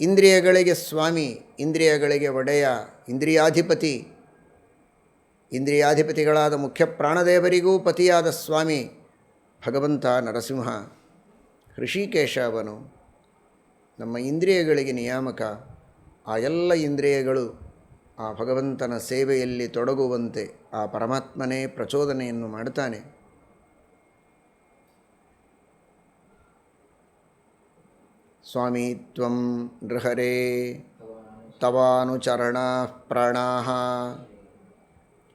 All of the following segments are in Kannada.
ಇಂದ್ರಿಯಗಳಿಗೆ ಸ್ವಾಮಿ, ಇಂದ್ರಿಯಗಳಿಗೆ ಒಡೆಯ, ಇಂದ್ರಿಯಾಧಿಪತಿ, ಇಂದ್ರಿಯಾಧಿಪತಿಗಳಾದ ಮುಖ್ಯ ಪ್ರಾಣದೇವರಿಗೂ ಪತಿಯಾದ ಸ್ವಾಮಿ ಭಗವಂತ ನರಸಿಂಹ. ಹೃಷಿಕೇಶ ಅವನು ನಮ್ಮ ಇಂದ್ರಿಯಗಳಿಗೆ ನಿಯಾಮಕ. ಆ ಎಲ್ಲ ಇಂದ್ರಿಯಗಳು ಆ ಭಗವಂತನ ಸೇವೆಯಲ್ಲಿ ತೊಡಗುವಂತೆ ಆ ಪರಮಾತ್ಮನೇ ಪ್ರಚೋದನೆಯನ್ನು ಮಾಡ್ತಾನೆ. ಸ್ವಾಮಿ ತ್ವಂ ನೃಹರೇ ತವಾನುಚರಣ ಪ್ರಾಣಾಃ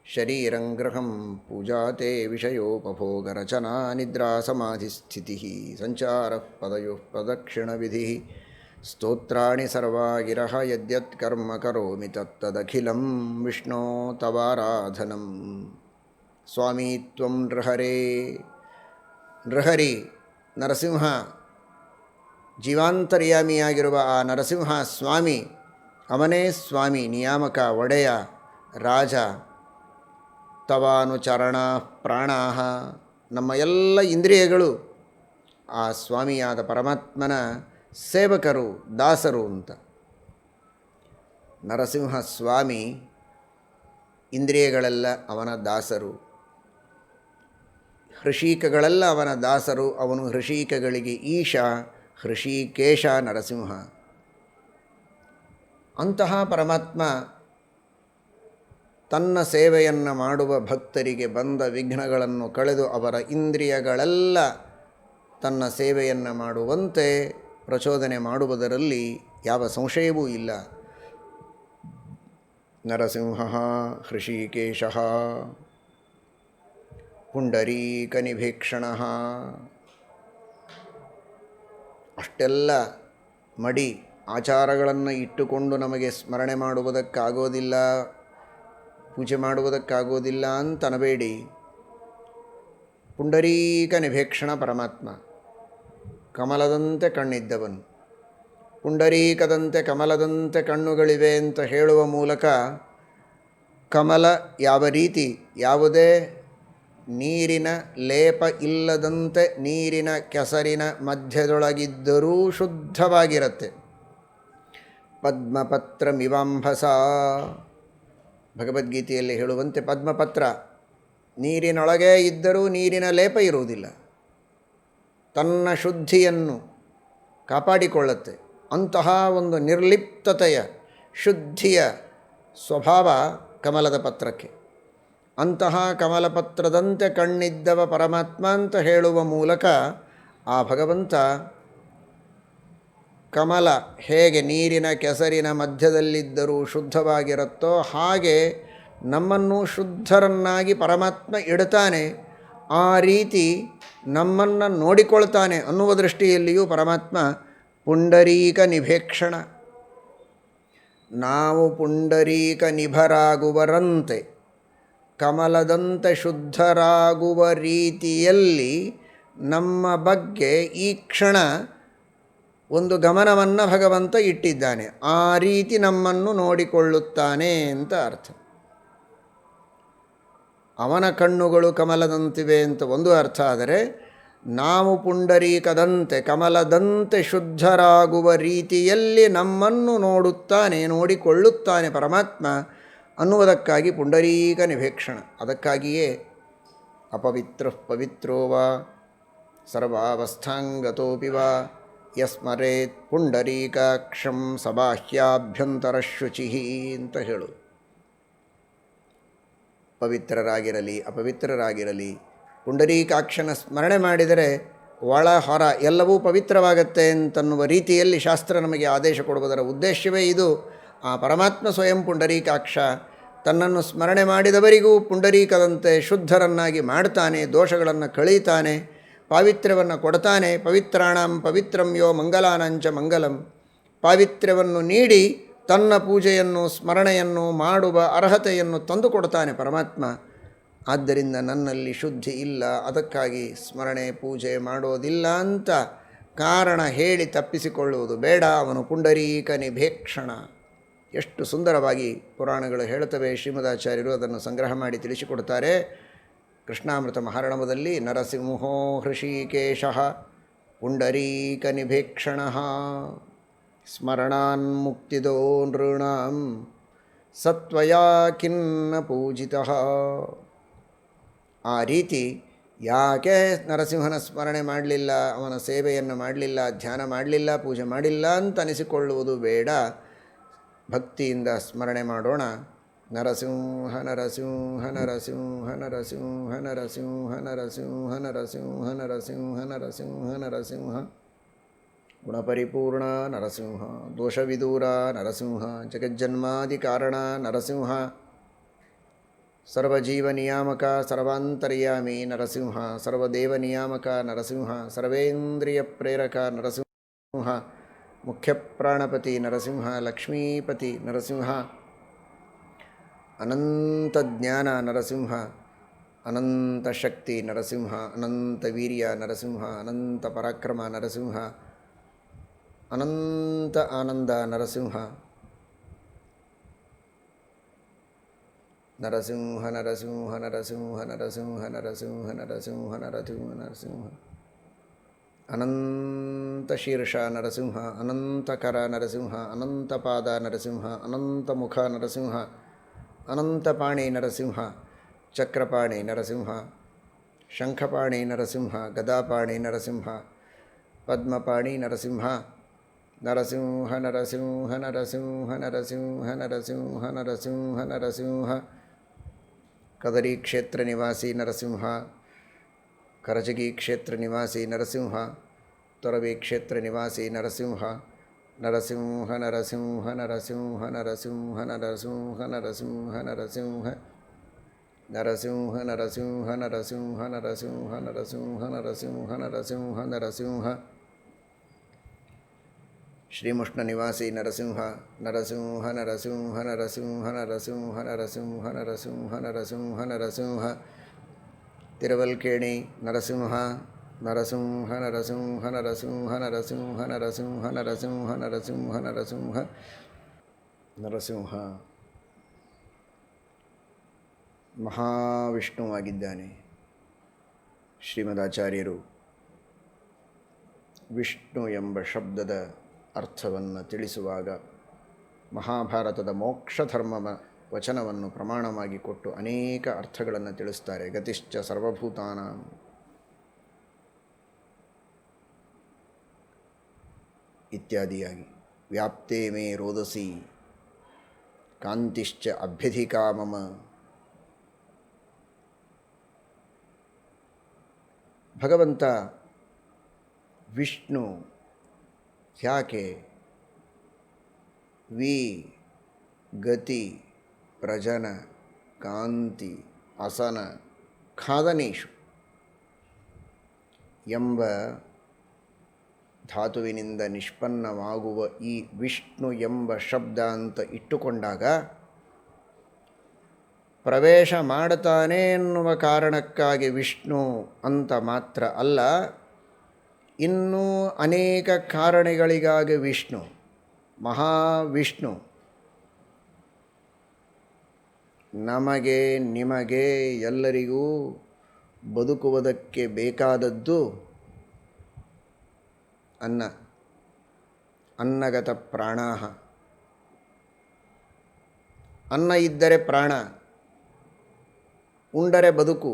ಶರೀರಂ ಗೃಹಂ ಪೂಜಾತೆ ವಿಷಯೋಪಭೋಗರಚನಾ ನಿದ್ರಾ ಸಮಾಧಿಸ್ಥಿತಿಃ ಸಂಚಾರಃ ಪದಯೋಃ ಪ್ರದಕ್ಷಿಣವಿಧಿಃ ಸ್ತೋತ್ರಾಣಿ ಸರ್ವಾ ಗಿರಃ ಯದ್ಯತ್ ಕರ್ಮ ಕರೋಮಿ ತತ್ತದಖಿಲಂ ವಿಷ್ಣೋ ತವಾರಾಧನಂ. ಸ್ವಾಮಿ ತ್ವಂ ನೃಹರೇ, ನೃಹರಿ ನರಸಿಂಹ, ಜೀವಾಂತರ್ಯಾಮಿಯಾಗಿರುವ ಆ ನರಸಿಂಹ ಸ್ವಾಮಿ, ಅವನೇ ಸ್ವಾಮಿ, ನಿಯಾಮಕ, ಒಡೆಯ, ರಾಜ. ತವಾನುಚರಣ ಪ್ರಾಣಾಃ, ನಮ್ಮ ಎಲ್ಲ ಇಂದ್ರಿಯಗಳು ಆ ಸ್ವಾಮಿಯಾದ ಪರಮಾತ್ಮನ ಸೇವಕರು, ದಾಸರು ಅಂತ. ನರಸಿಂಹ ಸ್ವಾಮಿ ಇಂದ್ರಿಯಗಳೆಲ್ಲ ಅವನ ದಾಸರು, ಹೃಷೀಕಗಳೆಲ್ಲ ಅವನ ದಾಸರು. ಅವನು ಹೃಷೀಕಗಳಿಗೆ ಈಶ, ಹೃಷಿಕೇಶ ನರಸಿಂಹ. ಅಂತಹ ಪರಮಾತ್ಮ ತನ್ನ ಸೇವೆಯನ್ನು ಮಾಡುವ ಭಕ್ತರಿಗೆ ಬಂದ ವಿಘ್ನಗಳನ್ನು ಕಳೆದು ಅವರ ಇಂದ್ರಿಯಗಳೆಲ್ಲ ತನ್ನ ಸೇವೆಯನ್ನು ಮಾಡುವಂತೆ ಪ್ರಚೋದನೆ ಮಾಡುವುದರಲ್ಲಿ ಯಾವ ಸಂಶಯವೂ ಇಲ್ಲ. ನರಸಿಂಹ ಹೃಷಿಕೇಶ ಪುಂಡರೀಕನಿಭೀಕ್ಷಣ. ಅಷ್ಟೆಲ್ಲ ಮಡಿ ಆಚಾರಗಳನ್ನು ಇಟ್ಟುಕೊಂಡು ನಮಗೆ ಸ್ಮರಣೆ ಮಾಡುವುದಕ್ಕಾಗೋದಿಲ್ಲ, ಪೂಜೆ ಮಾಡುವುದಕ್ಕಾಗೋದಿಲ್ಲ ಅಂತನಬೇಡಿ. ಪುಂಡರೀಕ ನಿಭೀಕ್ಷಣ ಪರಮಾತ್ಮ, ಕಮಲದಂತೆ ಕಣ್ಣಿದ್ದವನು. ಪುಂಡರೀಕದಂತೆ ಕಮಲದಂತೆ ಕಣ್ಣುಗಳಿವೆ ಅಂತ ಹೇಳುವ ಮೂಲಕ ಕಮಲ ಯಾವ ರೀತಿ ಯಾವುದೇ ನೀರಿನ ಲೇಪ ಇಲ್ಲದಂತೆ ನೀರಿನ ಕೆಸರಿನ ಮಧ್ಯದೊಳಗಿದ್ದರೂ ಶುದ್ಧವಾಗಿರುತ್ತೆ. ಪದ್ಮಪತ್ರಮಿವಾಂಭಸ, ಭಗವದ್ಗೀತೆಯಲ್ಲಿ ಹೇಳುವಂತೆ ಪದ್ಮಪತ್ರ ನೀರಿನೊಳಗೆ ಇದ್ದರೂ ನೀರಿನ ಲೇಪ ಇರುವುದಿಲ್ಲ, ತನ್ನ ಶುದ್ಧಿಯನ್ನು ಕಾಪಾಡಿಕೊಳ್ಳುತ್ತೆ. ಅಂತಹ ಒಂದು ನಿರ್ಲಿಪ್ತತೆಯ ಶುದ್ಧಿಯ ಸ್ವಭಾವ ಕಮಲದ ಪತ್ರಕ್ಕೆ. ಅಂತಹ ಕಮಲಪತ್ರದಂತೆ ಕಣ್ಣಿದ್ದವ ಪರಮಾತ್ಮ ಅಂತ ಹೇಳುವ ಮೂಲಕ ಆ ಭಗವಂತ ಕಮಲ ಹೇಗೆ ನೀರಿನ ಕೆಸರಿನ ಮಧ್ಯದಲ್ಲಿದ್ದರೂ ಶುದ್ಧವಾಗಿರುತ್ತೋ ಹಾಗೆ ನಮ್ಮನ್ನು ಶುದ್ಧರನ್ನಾಗಿ ಪರಮಾತ್ಮ ಇಡ್ತಾನೆ. ಆ ರೀತಿ ನಮ್ಮನ್ನು ನೋಡಿಕೊಳ್ತಾನೆ ಅನ್ನುವ ದೃಷ್ಟಿಯಲ್ಲಿಯೂ ಪರಮಾತ್ಮ ಪುಂಡರೀಕ ನಿಭೇಕ್ಷಣ. ನಾವು ಪುಂಡರೀಕ ನಿಭರಾಗುವರಂತೆ ಕಮಲದಂತೆ ಶುದ್ಧರಾಗುವ ರೀತಿಯಲ್ಲಿ ನಮ್ಮ ಬಗ್ಗೆ ಈ ಕ್ಷಣ ಒಂದು ಗಮನವನ್ನು ಭಗವಂತ ಇಟ್ಟಿದ್ದಾನೆ. ಆ ರೀತಿ ನಮ್ಮನ್ನು ನೋಡಿಕೊಳ್ಳುತ್ತಾನೆ ಅಂತ ಅರ್ಥ. ಅವನ ಕಣ್ಣುಗಳು ಕಮಲದಂತಿವೆ ಅಂತ ಒಂದು ಅರ್ಥ ಆದರೆ, ನಾವು ಪುಂಡರೀಕದಂತೆ ಕಮಲದಂತೆ ಶುದ್ಧರಾಗುವ ರೀತಿಯಲ್ಲಿ ನಮ್ಮನ್ನು ನೋಡುತ್ತಾನೆ, ನೋಡಿಕೊಳ್ಳುತ್ತಾನೆ ಪರಮಾತ್ಮ ಅನ್ನುವುದಕ್ಕಾಗಿ ಪುಂಡರೀಕ ನಿಭೀಕ್ಷಣ. ಅದಕ್ಕಾಗಿಯೇ ಅಪವಿತ್ರ ಪವಿತ್ರೋ ವಾ ಸರ್ವಾವಸ್ಥಾಂಗತೋಪಿ ವಾ ಯಸ್ಮರೇತ್ ಪುಂಡರೀಕಾಕ್ಷಂ ಸಬಾಹ್ಯಾಭ್ಯಂತರ ಶುಚಿ ಅಂತ ಹೇಳು. ಪವಿತ್ರರಾಗಿರಲಿ ಅಪವಿತ್ರರಾಗಿರಲಿ ಪುಂಡರೀಕಾಕ್ಷನ ಸ್ಮರಣೆ ಮಾಡಿದರೆ ಒಳ ಹೊರ ಎಲ್ಲವೂ ಪವಿತ್ರವಾಗತ್ತೆ ಅಂತನ್ನುವ ರೀತಿಯಲ್ಲಿ ಶಾಸ್ತ್ರ ನಮಗೆ ಆದೇಶ ಕೊಡುವುದರ ಉದ್ದೇಶವೇ ಇದು. ಆ ಪರಮಾತ್ಮ ಸ್ವಯಂ ಪುಂಡರೀಕಾಕ್ಷ ತನ್ನನ್ನು ಸ್ಮರಣೆ ಮಾಡಿದವರಿಗೂ ಪುಂಡರೀಕದಂತೆ ಶುದ್ಧರನ್ನಾಗಿ ಮಾಡ್ತಾನೆ, ದೋಷಗಳನ್ನು ಕಳೀತಾನೆ, ಪಾವಿತ್ರ್ಯವನ್ನು ಕೊಡ್ತಾನೆ. ಪವಿತ್ರಾಣಂ ಪವಿತ್ರಂ ಯೋ ಮಂಗಲಾನಂಚ ಮಂಗಲಂ. ಪಾವಿತ್ರ್ಯವನ್ನು ನೀಡಿ ತನ್ನ ಪೂಜೆಯನ್ನು ಸ್ಮರಣೆಯನ್ನು ಮಾಡುವ ಅರ್ಹತೆಯನ್ನು ತಂದುಕೊಡ್ತಾನೆ ಪರಮಾತ್ಮ. ಆದ್ದರಿಂದ ನನ್ನಲ್ಲಿ ಶುದ್ಧಿ ಇಲ್ಲ, ಅದಕ್ಕಾಗಿ ಸ್ಮರಣೆ ಪೂಜೆ ಮಾಡೋದಿಲ್ಲ ಅಂತ ಕಾರಣ ಹೇಳಿ ತಪ್ಪಿಸಿಕೊಳ್ಳುವುದು ಬೇಡ. ಅವನು ಪುಂಡರೀಕ ನಿಭೇಕ್ಷಣ. ಎಷ್ಟು ಸುಂದರವಾಗಿ ಪುರಾಣಗಳು ಹೇಳುತ್ತವೆ. ಶ್ರೀಮದಾಚಾರ್ಯರು ಅದನ್ನು ಸಂಗ್ರಹ ಮಾಡಿ ತಿಳಿಸಿಕೊಡ್ತಾರೆ. ಕೃಷ್ಣಾಮೃತ ಮಹಾರಣವದಲ್ಲಿ ನರಸಿಂಹೋ ಹೃಷಿಕೇಶ ಪುಂಡರೀಕ ನಿಭೇಕ್ಷಣ. ಸ್ಮರಣಾನ್ಮುಕ್ತಿದೋ ನೃಣಾಂ ಸತ್ವಯಾ ಖಿನ್ನ ಪೂಜಿತಃ. ಆ ರೀತಿ ಯಾಕೆ ನರಸಿಂಹನ ಸ್ಮರಣೆ ಮಾಡಲಿಲ್ಲ, ಅವನ ಸೇವೆಯನ್ನು ಮಾಡಲಿಲ್ಲ, ಧ್ಯಾನ ಮಾಡಲಿಲ್ಲ, ಪೂಜೆ ಮಾಡಿಲ್ಲ ಅಂತ ಅನಿಸಿಕೊಳ್ಳುವುದು ಬೇಡ. ಭಕ್ತಿಯಿಂದ ಸ್ಮರಣೆ ಮಾಡೋಣ. ನರಸಿಂಹ ನರಸಿಂಹ ನರಸಿಂಹ ನರಸಿಂಹ ನರಸಿಂಹ ನರಸಿಂಹ ನರಸಿಂಹ ನರಸಿಂಹ ನರಸಿಂಹ ನರಸಿಂಹ ಗುಣಪರಿಪೂರ್ಣ ನರಸಿಂಹ, ದೋಷವಿದೂರ ನರಸಿಂಹ, ಜಗಜ್ಜನ್ಮಾದಿ ಕಾರಣ ನರಸಿಂಹ, ಸರ್ವಜೀವನಿಯಾಮಕ ಸರ್ವಾಂತರ್ಯಾಮಿ ನರಸಿಂಹ, ಸರ್ವದೇವನಿಯಾಮಕ ನರಸಿಂಹ, ಸರ್ವೇಂದ್ರಿಯ ಪ್ರೇರಕ ನರಸಿಂಹ, ಮುಖ್ಯಪ್ರಾಣಪತಿ ನರಸಿಂಹ, ಲಕ್ಷ್ಮೀಪತಿ ನರಸಿಂಹ, ಅನಂತ ಜ್ಞಾನ ನರಸಿಂಹ, ಅನಂತ ಶಕ್ತಿ ನರಸಿಂಹ, ಅನಂತ ವೀರ್ಯ ನರಸಿಂಹ, ಅನಂತ ಪರಾಕ್ರಮ ನರಸಿಂಹ, ಅನಂತ ಆನಂದ ನರಸಿಂಹ. ನರಸಿಂಹ ನರಸಿಂಹ ನರಸಿಂಹ ನರಸಿಂಹ ನರಸಿಂಹ ನರಸಿಂಹ ನರಸಿಂಹ ನರಸಿಂಹ ಅನಂತ ಶೀರ್ಷ ನರಸಿಂಹ, ಅನಂತ ಕರ ನರಸಿಂಹ, ಅನಂತ ಪಾದ ನರಸಿಂಹ, ಅನಂತ ಮುಖ ನರಸಿಂಹ, ಅನಂತ ಪಾಣಿ ನರಸಿಂಹ, ಚಕ್ರಪಾಣಿ ನರಸಿಂಹ, ಶಂಖಪಾಣಿ ನರಸಿಂಹ, ಗದಾಪಾಣಿ ನರಸಿಂಹ, ಪದ್ಮಪಾಣಿ ನರಸಿಂಹ. ನರಸಿಂಹ ನರಸಿಂಹ ನರಸಿಂಹ ನರಸಿಂಹ ನರಸಿಂಹ ನರಸಿಂಹ ನರಸಿಂಹ ಕದರಿ ಕ್ಷೇತ್ರ ನಿವಾಸಿ ನರಸಿಂಹ, ಕರಜಗಿ ಕ್ಷೇತ್ರ ನಿವಾಸಿ ನರಸಿಂಹ, ತೊರವಿ ಕ್ಷೇತ್ರ ನಿವಾಸಿ ನರಸಿಂಹ. ನರಸಿಂಹ ನರಸಿಂಹ ನರಸಿಂಹ ನರಸಿಂಹ ನರಸಿಂಹ ನರಸಿಂಹ ನರಸಿಂಹ ನರಸಿಂಹ ನರಸಿಂಹ ನರಸಿಂಹ ನರಸಿಂಹ ನರಸಿಂಹ ನರಸಿಂಹ ನರಸಿಂಹ ನರಸಿಂಹ ಶ್ರೀಮುಷ್ಣ ನಿವಾಸಿ ನರಸಿಂಹ. ನರಸಿಂಹ ನರಸಿಂಹ ನರಸಿಂಹ ನರಸಿಂಹ ನರಸಿಂಹ ನರಸಿಂಹ ನರಸಿಂಹ ನರಸಿಂಹ ತಿರುವಲ್ಕೇಣಿ ನರಸಿಂಹ. ನರಸಿಂಹ ನರಸಿಂಹ ನರಸಿಂಹ ನರಸಿಂಹ ನರಸಿಂಹ ನರಸಿಂಹ ನರಸಿಂಹ ನರಸಿಂಹ ನರಸಿಂಹ ಮಹಾವಿಷ್ಣುವಾಗಿದ್ದಾನೆ. ಶ್ರೀಮದಾಚಾರ್ಯರು ವಿಷ್ಣು ಎಂಬ ಶಬ್ದದ ಅರ್ಥವನ್ನು ತಿಳಿಸುವಾಗ ಮಹಾಭಾರತದ ಮೋಕ್ಷಧರ್ಮ ವಚನವನ್ನು ಪ್ರಮಾಣವಾಗಿ ಕೊಟ್ಟು ಅನೇಕ ಅರ್ಥಗಳನ್ನು ತಿಳಿಸ್ತಾರೆ. ಗತಿಶ್ಚ ಸರ್ವಭೂತಾನಾಂ ಇತ್ಯಾದಿಯಾಗಿ. ವ್ಯಾಪ್ತೇ ಮೇ ರೋದಸಿ ಕಾಂತಿಶ್ಚ ಅಭ್ಯಧಿಕಾ ಮಮ. ಭಗವಂತ ವಿಷ್ಣು ಯಾಕೆ ವಿ ಗತಿ ಪ್ರಜನ ಕಾಂತಿ ಅಸನ ಖಾದನೇಶು ಎಂಬ ಧಾತುವಿನಿಂದ ನಿಷ್ಪನ್ನವಾಗುವ ಈ ವಿಷ್ಣು ಎಂಬ ಶಬ್ದ ಅಂತ ಇಟ್ಟುಕೊಂಡಾಗ ಪ್ರವೇಶ ಮಾಡುತ್ತಾನೆ ಎನ್ನುವ ಕಾರಣಕ್ಕಾಗಿ ವಿಷ್ಣು ಅಂತ ಮಾತ್ರ ಅಲ್ಲ, ಇನ್ನೂ ಅನೇಕ ಕಾರಣಗಳಿಗಾಗಿ ವಿಷ್ಣು, ಮಹಾವಿಷ್ಣು. ನಮಗೆ ನಿಮಗೆ ಎಲ್ಲರಿಗೂ ಬದುಕುವುದಕ್ಕೆ ಬೇಕಾದದ್ದು ಅನ್ನ. ಅನ್ನಗತ ಪ್ರಾಣಾಹ. ಅನ್ನ ಇದ್ದರೆ ಪ್ರಾಣ, ಉಂಡರೆ ಬದುಕು.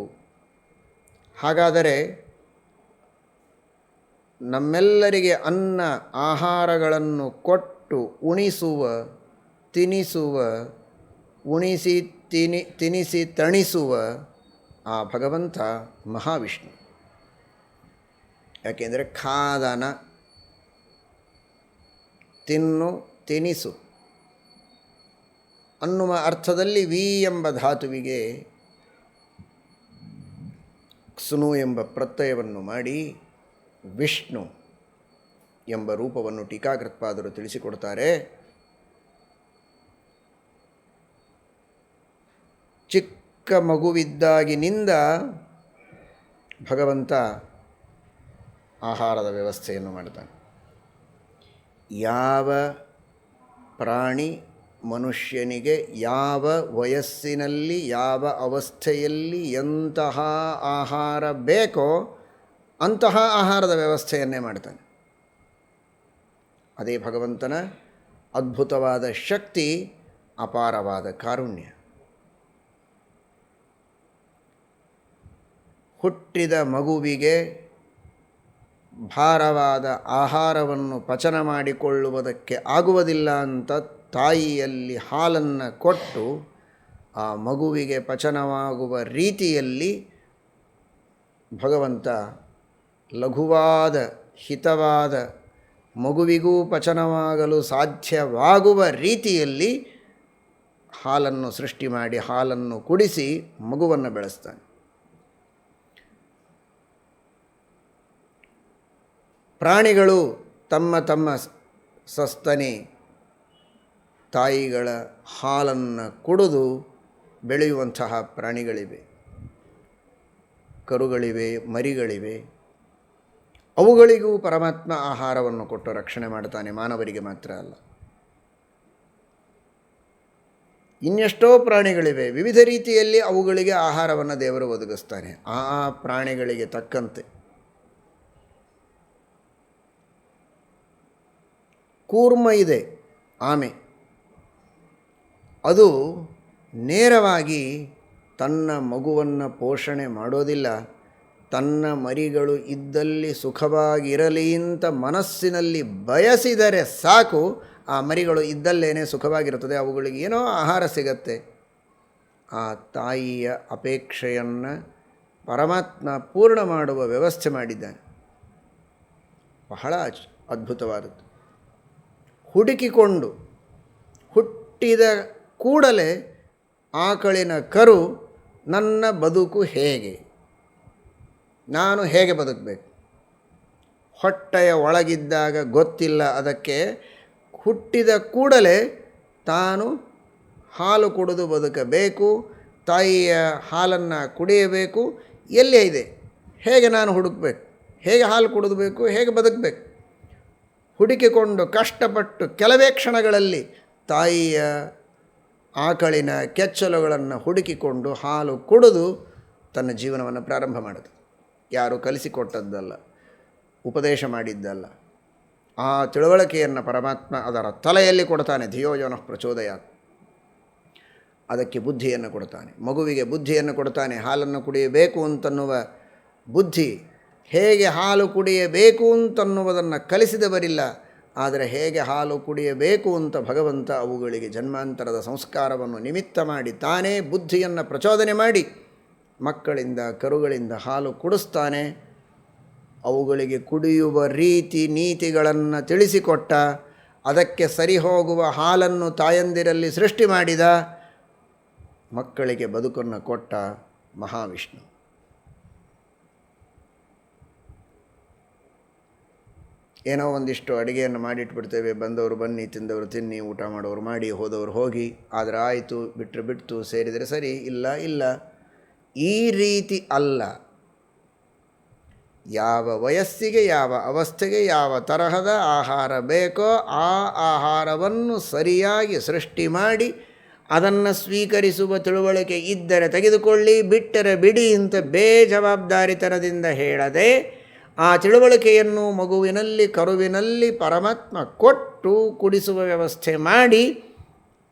ಹಾಗಾದರೆ ನಮ್ಮೆಲ್ಲರಿಗೆ ಅನ್ನ ಆಹಾರಗಳನ್ನು ಕೊಟ್ಟು ಉಣಿಸುವ, ತಿನಿಸುವ, ಉಣಿಸಿ ತಿನಿಸಿ ತಣಿಸುವ ಆ ಭಗವಂತ ಮಹಾವಿಷ್ಣು. ಯಾಕೆಂದರೆ ಖಾದನ, ತಿನ್ನು ತಿನಿಸು ಅನ್ನುವ ಅರ್ಥದಲ್ಲಿ ವಿ ಎಂಬ ಧಾತುವಿಗೆ ಕ್ಸುನು ಎಂಬ ಪ್ರತ್ಯಯವನ್ನು ಮಾಡಿ ವಿಷ್ಣು ಎಂಬ ರೂಪವನ್ನು ಟೀಕಾಕೃತ್ಪಾದರು ತಿಳಿಸಿಕೊಡ್ತಾರೆ. ಚಿಕ್ಕ ಮಗುವಿದ್ದಾಗಿನಿಂದ ಭಗವಂತ ಆಹಾರದ ವ್ಯವಸ್ಥೆಯನ್ನು ಮಾಡ್ತಾನೆ. ಯಾವ ಪ್ರಾಣಿ ಮನುಷ್ಯನಿಗೆ ಯಾವ ವಯಸ್ಸಿನಲ್ಲಿ ಯಾವ ಅವಸ್ಥೆಯಲ್ಲಿ ಎಂತಹ ಆಹಾರ ಬೇಕೋ ಅಂತಹ ಆಹಾರದ ವ್ಯವಸ್ಥೆಯನ್ನೇ ಮಾಡ್ತಾನೆ. ಅದೇ ಭಗವಂತನ ಅದ್ಭುತವಾದ ಶಕ್ತಿ, ಅಪಾರವಾದ ಕಾರುಣ್ಯ. ಹುಟ್ಟಿದ ಮಗುವಿಗೆ ಭಾರವಾದ ಆಹಾರವನ್ನು ಪಚನ ಮಾಡಿಕೊಳ್ಳುವುದಕ್ಕೆ ಆಗುವುದಿಲ್ಲ ಅಂತ ತಾಯಿಯಲ್ಲಿ ಹಾಲನ್ನು ಕೊಟ್ಟು ಆ ಮಗುವಿಗೆ ಪಚನವಾಗುವ ರೀತಿಯಲ್ಲಿ ಭಗವಂತ ಲಘುವಾದ ಹಿತವಾದ ಮಗುವಿಗೂ ಪಚನವಾಗಲು ಸಾಧ್ಯವಾಗುವ ರೀತಿಯಲ್ಲಿ ಹಾಲನ್ನು ಸೃಷ್ಟಿ ಮಾಡಿ ಹಾಲನ್ನು ಕುಡಿಸಿ ಮಗುವನ್ನು ಬೆಳೆಸ್ತಾನೆ. ಪ್ರಾಣಿಗಳು ತಮ್ಮ ತಮ್ಮ ಸಸ್ತನಿ ತಾಯಿಗಳ ಹಾಲನ್ನು ಕುಡಿದು ಬೆಳೆಯುವಂತಹ ಪ್ರಾಣಿಗಳಿವೆ, ಕರುಗಳಿವೆ, ಮರಿಗಳಿವೆ. ಅವುಗಳಿಗೂ ಪರಮಾತ್ಮ ಆಹಾರವನ್ನು ಕೊಟ್ಟು ರಕ್ಷಣೆ ಮಾಡ್ತಾನೆ, ಮಾನವರಿಗೆ ಮಾತ್ರ ಅಲ್ಲ. ಇನ್ನೆಷ್ಟೋ ಪ್ರಾಣಿಗಳಿವೆ, ವಿವಿಧ ರೀತಿಯಲ್ಲಿ ಅವುಗಳಿಗೆ ಆಹಾರವನ್ನು ದೇವರು ಒದಗಿಸ್ತಾನೆ, ಆ ಪ್ರಾಣಿಗಳಿಗೆ ತಕ್ಕಂತೆ. ಕೂರ್ಮ ಇದೆ, ಆಮೆ, ಅದು ನೇರವಾಗಿ ತನ್ನ ಮಗುವನ್ನು ಪೋಷಣೆ ಮಾಡೋದಿಲ್ಲ. ತನ್ನ ಮರಿಗಳು ಇದ್ದಲ್ಲಿ ಸುಖವಾಗಿರಲಿ ಅಂತ ಮನಸ್ಸಿನಲ್ಲಿ ಬಯಸಿದರೆ ಸಾಕು, ಆ ಮರಿಗಳು ಇದ್ದಲ್ಲೇನೆ ಸುಖವಾಗಿರುತ್ತದೆ, ಅವುಗಳಿಗೆ ಏನೋ ಆಹಾರ ಸಿಗತ್ತೆ. ಆ ತಾಯಿಯ ಅಪೇಕ್ಷೆಯನ್ನು ಪರಮಾತ್ಮ ಪೂರ್ಣ ಮಾಡುವ ವ್ಯವಸ್ಥೆ ಮಾಡಿದ್ದಾನೆ. ಬಹಳ ಅದ್ಭುತವಾದದ್ದು. ಹುಡುಕಿಕೊಂಡು ಹುಟ್ಟಿದ ಕೂಡಲೇ ಆಕಳಿನ ಕರು ನನ್ನ ಬದುಕು ಹೇಗೆ, ನಾನು ಹೇಗೆ ಬದುಕಬೇಕು, ಹೊಟ್ಟೆಯ ಒಳಗಿದ್ದಾಗ ಗೊತ್ತಿಲ್ಲ ಅದಕ್ಕೆ. ಹುಟ್ಟಿದ ಕೂಡಲೇ ತಾನು ಹಾಲು ಕುಡಿದು ಬದುಕಬೇಕು, ತಾಯಿಯ ಹಾಲನ್ನು ಕುಡಿಯಬೇಕು. ಎಲ್ಲೇ ಇದೆ, ಹೇಗೆ ನಾನು ಹುಡುಕಬೇಕು, ಹೇಗೆ ಹಾಲು ಕುಡಿದಬೇಕು, ಹೇಗೆ ಬದುಕಬೇಕು. ಹುಡುಕಿಕೊಂಡು ಕಷ್ಟಪಟ್ಟು ಕೆಲವೇ ಕ್ಷಣಗಳಲ್ಲಿ ತಾಯಿಯ ಆಕಳಿನ ಕೆಚ್ಚಲುಗಳನ್ನು ಹುಡುಕಿಕೊಂಡು ಹಾಲು ಕುಡಿದು ತನ್ನ ಜೀವನವನ್ನು ಪ್ರಾರಂಭ ಮಾಡುತ್ತೆ. ಯಾರು ಕಲಿಸಿಕೊಟ್ಟದ್ದಲ್ಲ, ಉಪದೇಶ ಮಾಡಿದ್ದಲ್ಲ. ಆ ತಿಳುವಳಿಕೆಯನ್ನು ಪರಮಾತ್ಮ ಅದರ ತಲೆಯಲ್ಲಿ ಕೊಡ್ತಾನೆ. ಧಿಯೋ ಯೋನಃ ಪ್ರಚೋದಯಾತ್. ಅದಕ್ಕೆ ಬುದ್ಧಿಯನ್ನು ಕೊಡ್ತಾನೆ, ಮಗುವಿಗೆ ಬುದ್ಧಿಯನ್ನು ಕೊಡ್ತಾನೆ. ಹಾಲನ್ನು ಕುಡಿಯಬೇಕು ಅಂತನ್ನುವ ಬುದ್ಧಿ, ಹೇಗೆ ಹಾಲು ಕುಡಿಯಬೇಕು ಅಂತನ್ನುವುದನ್ನು ಕಲಿಸಿದವರಿಲ್ಲ. ಆದರೆ ಹೇಗೆ ಹಾಲು ಕುಡಿಯಬೇಕು ಅಂತ ಭಗವಂತ ಅವುಗಳಿಗೆ ಜನ್ಮಾಂತರದ ಸಂಸ್ಕಾರವನ್ನು ನಿಮಿತ್ತ ಮಾಡಿ ತಾನೇ ಬುದ್ಧಿಯನ್ನು ಪ್ರಚೋದನೆ ಮಾಡಿ ಮಕ್ಕಳಿಂದ ಕರುಗಳಿಂದ ಹಾಲು ಕುಡಿಸ್ತಾನೆ. ಅವುಗಳಿಗೆ ಕುಡಿಯುವ ರೀತಿ ನೀತಿಗಳನ್ನು ತಿಳಿಸಿಕೊಟ್ಟ, ಅದಕ್ಕೆ ಸರಿ ಹೋಗುವ ಹಾಲನ್ನು ತಾಯಂದಿರಲ್ಲಿ ಸೃಷ್ಟಿ ಮಾಡಿದ, ಮಕ್ಕಳಿಗೆ ಬದುಕನ್ನು ಕೊಟ್ಟ ಮಹಾವಿಷ್ಣು. ಏನೋ ಒಂದಿಷ್ಟು ಅಡುಗೆಯನ್ನು ಮಾಡಿಟ್ಬಿಡ್ತೇವೆ, ಬಂದವರು ಬನ್ನಿ, ತಿಂದವರು ತಿನ್ನಿ, ಊಟ ಮಾಡೋರು ಮಾಡಿ, ಹೋದವರು ಹೋಗಿ, ಆದರೆ ಆಯಿತು, ಬಿಟ್ಟರೆ ಬಿಡ್ತು, ಸೇರಿದರೆ ಸರಿ, ಇಲ್ಲ ಇಲ್ಲ. ಈ ರೀತಿ ಅಲ್ಲ. ಯಾವ ವಯಸ್ಸಿಗೆ, ಯಾವ ಅವಸ್ಥೆಗೆ ಯಾವ ತರಹದ ಆಹಾರ ಬೇಕೋ ಆ ಆಹಾರವನ್ನು ಸರಿಯಾಗಿ ಸೃಷ್ಟಿ ಮಾಡಿ ಅದನ್ನು ಸ್ವೀಕರಿಸುವ ತಿಳುವಳಿಕೆ ಇದ್ದರೆ ತೆಗೆದುಕೊಳ್ಳಿ, ಬಿಟ್ಟರೆ ಬಿಡಿ ಅಂತ ಬೇಜವಾಬ್ದಾರಿತನದಿಂದ ಹೇಳದೆ ಆ ತಿಳುವಳಿಕೆಯನ್ನು ಮಗುವಿನಲ್ಲಿ ಕರುವಿನಲ್ಲಿ ಪರಮಾತ್ಮ ಕೊಟ್ಟು ಕುಡಿಸುವ ವ್ಯವಸ್ಥೆ ಮಾಡಿ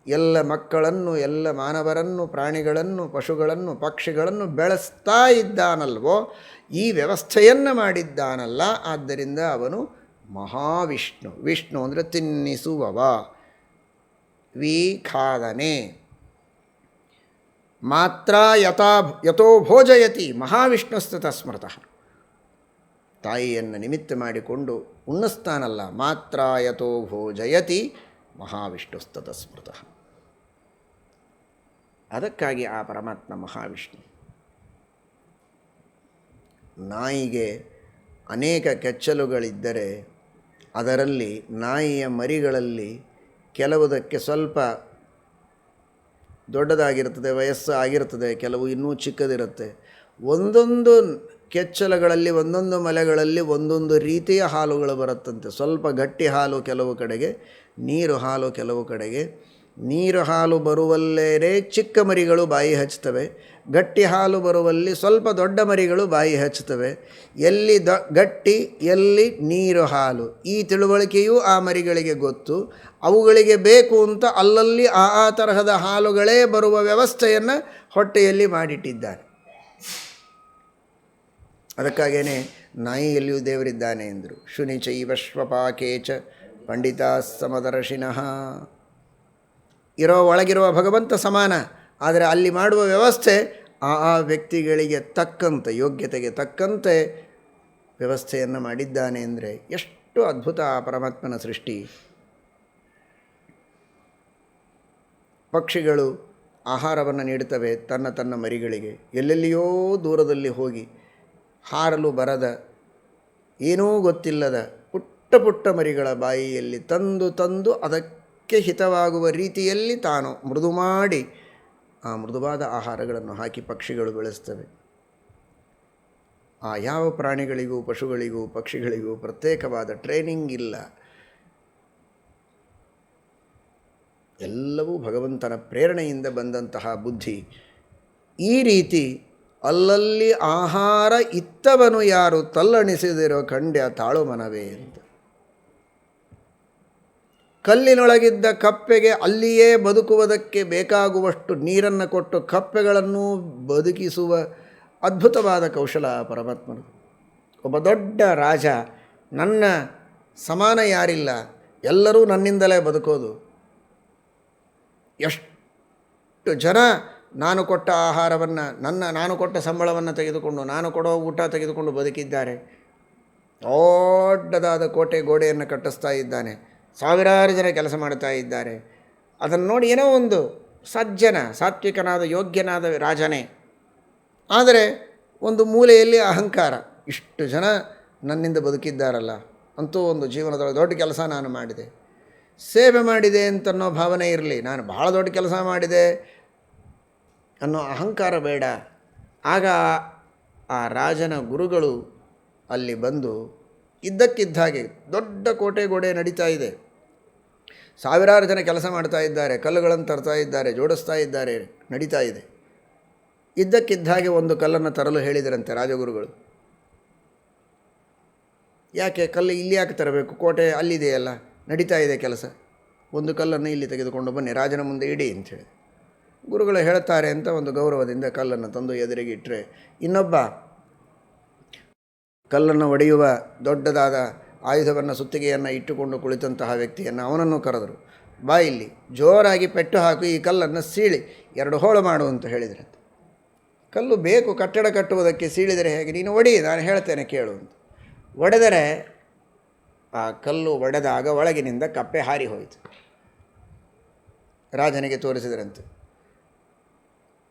ಎಲ್ಲ ಮಕ್ಕಳನ್ನು, ಎಲ್ಲ ಮಾನವರನ್ನು, ಪ್ರಾಣಿಗಳನ್ನು, ಪಶುಗಳನ್ನು, ಪಕ್ಷಿಗಳನ್ನು ಬೆಳೆಸ್ತಾ ಇದ್ದಾನಲ್ವೋ, ಈ ವ್ಯವಸ್ಥೆಯನ್ನು ಮಾಡಿದ್ದಾನಲ್ಲ. ಆದ್ದರಿಂದ ಅವನು ಮಹಾವಿಷ್ಣು. ವಿಷ್ಣು ಅಂದರೆ ತಿನ್ನಿಸುವವ, ವಿಖಾದನೆ. ಮಾತ್ರ ಯಥೋ ಭೋಜಯತಿ ಮಹಾವಿಷ್ಣುಸ್ತತ ಸ್ಮೃತಃ. ತಾಯಿಯನ್ನು ನಿಮಿತ್ತ ಮಾಡಿಕೊಂಡು ಉಣ್ಣಿಸ್ತಾನಲ್ಲ. ಮಾತ್ರ ಯಥೋ ಭೋಜಯತಿ ಮಹಾವಿಷ್ಣುಸ್ತತ ಸ್ಮೃತಃ. ಅದಕ್ಕಾಗಿ ಆ ಪರಮಾತ್ಮ ಮಹಾವಿಷ್ಣು. ನಾಯಿಗೆ ಅನೇಕ ಕೆಚ್ಚಲುಗಳಿದ್ದರೆ ಅದರಲ್ಲಿ ನಾಯಿಯ ಮರಿಗಳಲ್ಲಿ ಕೆಲವುದಕ್ಕೆ ಸ್ವಲ್ಪ ದೊಡ್ಡದಾಗಿರ್ತದೆ, ವಯಸ್ಸು ಆಗಿರ್ತದೆ, ಕೆಲವು ಇನ್ನೂ ಚಿಕ್ಕದಿರುತ್ತೆ. ಒಂದೊಂದು ಕೆಚ್ಚಲುಗಳಲ್ಲಿ, ಒಂದೊಂದು ಮಲೆಗಳಲ್ಲಿ ಒಂದೊಂದು ರೀತಿಯ ಹಾಲುಗಳು ಬರುತ್ತಂತೆ. ಸ್ವಲ್ಪ ಗಟ್ಟಿ ಹಾಲು ಕೆಲವು ಕಡೆಗೆ, ನೀರು ಹಾಲು ಕೆಲವು ಕಡೆಗೆ, ನೀರು ಹಾಲು ಬರುವಲ್ಲೇ ಚಿಕ್ಕ ಮರಿಗಳು ಬಾಯಿ ಹಚ್ತವೆ, ಗಟ್ಟಿ ಹಾಲು ಬರುವಲ್ಲಿ ಸ್ವಲ್ಪ ದೊಡ್ಡ ಮರಿಗಳು ಬಾಯಿ ಹಚ್ತವೆ. ಎಲ್ಲಿ ಗಟ್ಟಿ, ಎಲ್ಲಿ ನೀರು ಹಾಲು, ಈ ತಿಳುವಳಿಕೆಯೂ ಆ ಮರಿಗಳಿಗೆ ಗೊತ್ತು. ಅವುಗಳಿಗೆ ಬೇಕು ಅಂತ ಅಲ್ಲಲ್ಲಿ ಆ ತರಹದ ಹಾಲುಗಳೇ ಬರುವ ವ್ಯವಸ್ಥೆಯನ್ನು ಹೊಟ್ಟೆಯಲ್ಲಿ ಮಾಡಿಟ್ಟಿದ್ದಾನೆ. ಅದಕ್ಕಾಗೇ ನಾಯಿಯಲ್ಲಿಯೂ ದೇವರಿದ್ದಾನೆ ಎಂದರು. ಶುನಿಚೈವ ಶ್ವಪಾಕೇಚ ಪಂಡಿತಾ ಸಮದರ್ಶಿನಃ. ಒಳಗಿರುವ ಭಗವಂತ ಸಮಾನ, ಆದರೆ ಅಲ್ಲಿ ಮಾಡುವ ವ್ಯವಸ್ಥೆ ಆ ವ್ಯಕ್ತಿಗಳಿಗೆ ತಕ್ಕಂತೆ, ಯೋಗ್ಯತೆಗೆ ತಕ್ಕಂತೆ ವ್ಯವಸ್ಥೆಯನ್ನು ಮಾಡಿದ್ದಾನೆ ಅಂದರೆ ಎಷ್ಟು ಅದ್ಭುತ ಆ ಪರಮಾತ್ಮನ ಸೃಷ್ಟಿ. ಪಕ್ಷಿಗಳು ಆಹಾರವನ್ನು ನೀಡುತ್ತವೆ ತನ್ನ ಮರಿಗಳಿಗೆ. ಎಲ್ಲೆಲ್ಲಿಯೋ ದೂರದಲ್ಲಿ ಹೋಗಿ ಹಾರಲು ಬರದ, ಏನೂ ಗೊತ್ತಿಲ್ಲದ ಪುಟ್ಟ ಮರಿಗಳ ಬಾಯಿಯಲ್ಲಿ ತಂದು ಅದಕ್ಕೆ ಹಿತವಾಗುವ ರೀತಿಯಲ್ಲಿ ತಾನು ಮೃದು ಮಾಡಿ ಆ ಮೃದುವಾದ ಆಹಾರಗಳನ್ನು ಹಾಕಿ ಪಕ್ಷಿಗಳು ಬೆಳೆಸ್ತವೆ. ಯಾವ ಪ್ರಾಣಿಗಳಿಗೂ, ಪಶುಗಳಿಗೂ, ಪಕ್ಷಿಗಳಿಗೂ ಪ್ರತ್ಯೇಕವಾದ ಟ್ರೈನಿಂಗ್ ಇಲ್ಲ. ಎಲ್ಲವೂ ಭಗವಂತನ ಪ್ರೇರಣೆಯಿಂದ ಬಂದಂತಹ ಬುದ್ಧಿ. ಈ ರೀತಿ ಅಲ್ಲಲ್ಲಿ ಆಹಾರ ಇತ್ತವನು ಯಾರು ತಲ್ಲಣಿಸಿದಿರೋ ಕಂಡ್ಯ ತಾಳು ಮನವೇ ಅಂತ. ಕಲ್ಲಿನೊಳಗಿದ್ದ ಕಪ್ಪೆಗೆ ಅಲ್ಲಿಯೇ ಬದುಕುವುದಕ್ಕೆ ಬೇಕಾಗುವಷ್ಟು ನೀರನ್ನು ಕೊಟ್ಟು ಕಪ್ಪೆಗಳನ್ನು ಬದುಕಿಸುವ ಅದ್ಭುತವಾದ ಕೌಶಲ ಪರಮಾತ್ಮನು. ಒಬ್ಬ ದೊಡ್ಡ ರಾಜ, ನನ್ನ ಸಮಾನ ಯಾರಿಲ್ಲ, ಎಲ್ಲರೂ ನನ್ನಿಂದಲೇ ಬದುಕೋದು. ಎಷ್ಟು ಜನ ನಾನು ಕೊಟ್ಟ ಆಹಾರವನ್ನು, ನಾನು ಕೊಟ್ಟ ಸಂಬಳವನ್ನು ತೆಗೆದುಕೊಂಡು, ನಾನು ಕೊಡೋ ಊಟ ತೆಗೆದುಕೊಂಡು ಬದುಕಿದ್ದಾರೆ. ದೊಡ್ಡದಾದ ಕೋಟೆ ಗೋಡೆಯನ್ನು ಕಟ್ಟಿಸ್ತಾ ಇದ್ದಾನೆ, ಸಾವಿರಾರು ಜನ ಕೆಲಸ ಮಾಡ್ತಾ ಇದ್ದಾರೆ. ಅದನ್ನು ನೋಡಿ ಏನೋ ಒಂದು ಸಜ್ಜನ, ಸಾತ್ವಿಕನಾದ, ಯೋಗ್ಯನಾದ ರಾಜನೇ. ಆದರೆ ಒಂದು ಮೂಲೆಯಲ್ಲಿ ಅಹಂಕಾರ, ಇಷ್ಟು ಜನ ನನ್ನಿಂದ ಬದುಕಿದ್ದಾರಲ್ಲ, ಅಂತೂ ಒಂದು ಜೀವನದೊಳಗೆ ದೊಡ್ಡ ಕೆಲಸ ನಾನು ಮಾಡಿದೆ, ಸೇವೆ ಮಾಡಿದೆ ಅಂತನ್ನೋ ಭಾವನೆ ಇರಲಿ, ನಾನು ಬಹಳ ದೊಡ್ಡ ಕೆಲಸ ಮಾಡಿದೆ ಅನ್ನೋ ಅಹಂಕಾರ ಬೇಡ. ಆಗ ಆ ರಾಜನ ಗುರುಗಳು ಅಲ್ಲಿ ಬಂದು ಇದ್ದಕ್ಕಿದ್ದ ಹಾಗೆ ದೊಡ್ಡ ಕೋಟೆ ಗೋಡೆ ನಡೀತಾ ಇದೆ, ಸಾವಿರಾರು ಜನ ಕೆಲಸ ಮಾಡ್ತಾ ಇದ್ದಾರೆ, ಕಲ್ಲುಗಳನ್ನು ತರ್ತಾ ಇದ್ದಾರೆ, ಜೋಡಿಸ್ತಾ ಇದ್ದಾರೆ, ನಡೀತಾ ಇದೆ. ಇದ್ದಕ್ಕಿದ್ದ ಹಾಗೆ ಒಂದು ಕಲ್ಲನ್ನು ತರಲು ಹೇಳಿದರಂತೆ ರಾಜಗುರುಗಳು. ಯಾಕೆ ಕಲ್ಲು ಇಲ್ಲಿ ಯಾಕೆ ತರಬೇಕು, ಕೋಟೆ ಅಲ್ಲಿದೆಯಲ್ಲ, ನಡೀತಾ ಇದೆ ಕೆಲಸ, ಒಂದು ಕಲ್ಲನ್ನು ಇಲ್ಲಿ ತೆಗೆದುಕೊಂಡು ಬನ್ನಿ, ರಾಜನ ಮುಂದೆ ಇಡಿ ಅಂಥೇಳಿ ಗುರುಗಳು ಹೇಳ್ತಾರೆ ಅಂತ ಒಂದು ಗೌರವದಿಂದ ಕಲ್ಲನ್ನು ತಂದು ಎದುರಿಗೆ ಇಟ್ಟರೆ, ಇನ್ನೊಬ್ಬ ಕಲ್ಲನ್ನು ಒಡೆಯುವ ದೊಡ್ಡದಾದ ಆಯುಧವನ್ನು, ಸುತ್ತಿಗೆಯನ್ನು ಇಟ್ಟುಕೊಂಡು ಕುಳಿತಂತಹ ವ್ಯಕ್ತಿಯನ್ನು ಅವನನ್ನು ಕರೆದರು. ಬಾ ಇಲ್ಲಿ, ಜೋರಾಗಿ ಪೆಟ್ಟು ಹಾಕಿ ಈ ಕಲ್ಲನ್ನು ಸೀಳಿ 2 ಹೋಳು ಮಾಡು ಅಂತ ಹೇಳಿದರೆ. ಕಲ್ಲು ಬೇಕು ಕಟ್ಟಡ ಕಟ್ಟುವುದಕ್ಕೆ, ಸೀಳಿದರೆ ಹೇಗೆ, ನೀನು ಒಡಿ, ನಾನು ಹೇಳ್ತೇನೆ ಕೇಳು ಅಂತ. ಒಡೆದರೆ ಆ ಕಲ್ಲು ಒಡೆದಾಗ ಒಳಗಿನಿಂದ ಕಪ್ಪೆ ಹಾರಿ ಹೋಯಿತು. ರಾಜನಿಗೆ ತೋರಿಸಿದರಂತೆ.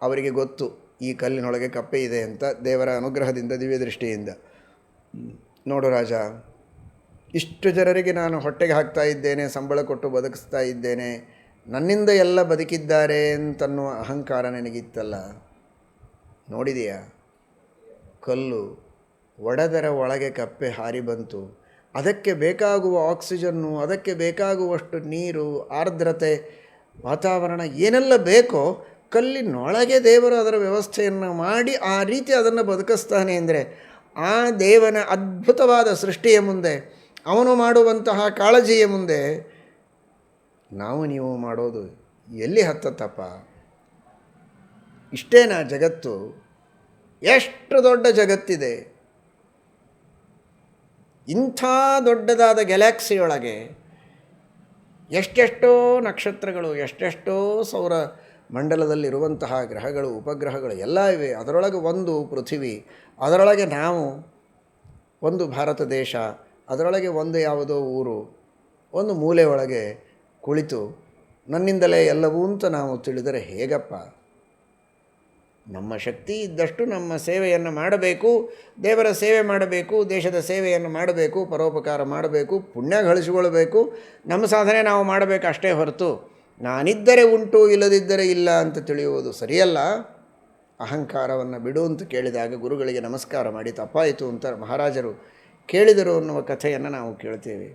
ಅವರಿಗೆ ಗೊತ್ತು ಈ ಕಲ್ಲಿನೊಳಗೆ ಕಪ್ಪೆ ಇದೆ ಅಂತ, ದೇವರ ಅನುಗ್ರಹದಿಂದ, ದಿವ್ಯ ದೃಷ್ಟಿಯಿಂದ. ನೋಡು ರಾಜ, ಇಷ್ಟು ಜನರಿಗೆ ನಾನು ಹೊಟ್ಟೆಗೆ ಹಾಕ್ತಾ ಇದ್ದೇನೆ, ಸಂಬಳ ಕೊಟ್ಟು ಬದುಕಿಸ್ತಾ ಇದ್ದೇನೆ, ನನ್ನಿಂದ ಎಲ್ಲ ಬದುಕಿದ್ದಾರೆ ಅಂತನ್ನುವ ಅಹಂಕಾರ ನನಗಿತ್ತಲ್ಲ, ನೋಡಿದೆಯಾ, ಕಲ್ಲು ಒಡೆದರ ಒಳಗೆ ಕಪ್ಪೆ ಹಾರಿ ಬಂತು. ಅದಕ್ಕೆ ಬೇಕಾಗುವ ಆಕ್ಸಿಜನ್ನು, ಅದಕ್ಕೆ ಬೇಕಾಗುವಷ್ಟು ನೀರು, ಆರ್ದ್ರತೆ, ವಾತಾವರಣ ಏನೆಲ್ಲ ಬೇಕೋ ಕಲ್ಲಿನೊಳಗೆ ದೇವರು ಅದರ ವ್ಯವಸ್ಥೆಯನ್ನು ಮಾಡಿ ಆ ರೀತಿ ಅದನ್ನು ಬದುಕಿಸ್ತಾನೆ ಅಂದರೆ, ಆ ದೇವನ ಅದ್ಭುತವಾದ ಸೃಷ್ಟಿಯ ಮುಂದೆ, ಅವನು ಮಾಡುವಂತಹ ಕಾಳಜಿಯ ಮುಂದೆ ನಾವು ನೀವು ಮಾಡೋದು ಎಲ್ಲಿ ಹತ್ತತ್ತಪ್ಪ? ಇಷ್ಟೇನಾ ಜಗತ್ತು? ಎಷ್ಟು ದೊಡ್ಡ ಜಗತ್ತಿದೆ! ಇಂಥ ದೊಡ್ಡದಾದ ಗ್ಯಾಲಕ್ಸಿಯೊಳಗೆ ಎಷ್ಟೆಷ್ಟೋ ನಕ್ಷತ್ರಗಳು, ಎಷ್ಟೆಷ್ಟೋ ಸೌರ ಮಂಡಲದಲ್ಲಿರುವಂತಹ ಗ್ರಹಗಳು, ಉಪಗ್ರಹಗಳು ಎಲ್ಲ ಇವೆ. ಅದರೊಳಗೆ ಒಂದು ಪೃಥ್ವಿ, ಅದರೊಳಗೆ ನಾವು ಒಂದು ಭಾರತ ದೇಶ, ಅದರೊಳಗೆ ಒಂದು ಯಾವುದೋ ಊರು, ಒಂದು ಮೂಲೆ ಒಳಗೆ ಕುಳಿತು ನನ್ನಿಂದಲೇ ಎಲ್ಲವೂ ಅಂತ ನಾವು ತಿಳಿದರೆ ಹೇಗಪ್ಪ? ನಮ್ಮ ಶಕ್ತಿ ಇದ್ದಷ್ಟು ನಮ್ಮ ಸೇವೆಯನ್ನು ಮಾಡಬೇಕು, ದೇವರ ಸೇವೆ ಮಾಡಬೇಕು, ದೇಶದ ಸೇವೆಯನ್ನು ಮಾಡಬೇಕು, ಪರೋಪಕಾರ ಮಾಡಬೇಕು, ಪುಣ್ಯ ಗಳಿಸಿಕೊಳ್ಬೇಕು. ನಮ್ಮ ಸಾಧನೆ ನಾವು ಮಾಡಬೇಕು ಅಷ್ಟೇ ಹೊರತು ನಾನಿದ್ದರೆ ಉಂಟು, ಇಲ್ಲದಿದ್ದರೆ ಇಲ್ಲ ಅಂತ ತಿಳಿಯುವುದು ಸರಿಯಲ್ಲ. ಅಹಂಕಾರವನ್ನು ಬಿಡು ಅಂತ ಕೇಳಿದಾಗ ಗುರುಗಳಿಗೆ ನಮಸ್ಕಾರ ಮಾಡಿ ತಪ್ಪಾಯಿತು ಅಂತ ಮಹಾರಾಜರು ಕೇಳಿದರು ಅನ್ನುವ ಕಥೆಯನ್ನು ನಾವು ಕೇಳ್ತೇವೆ.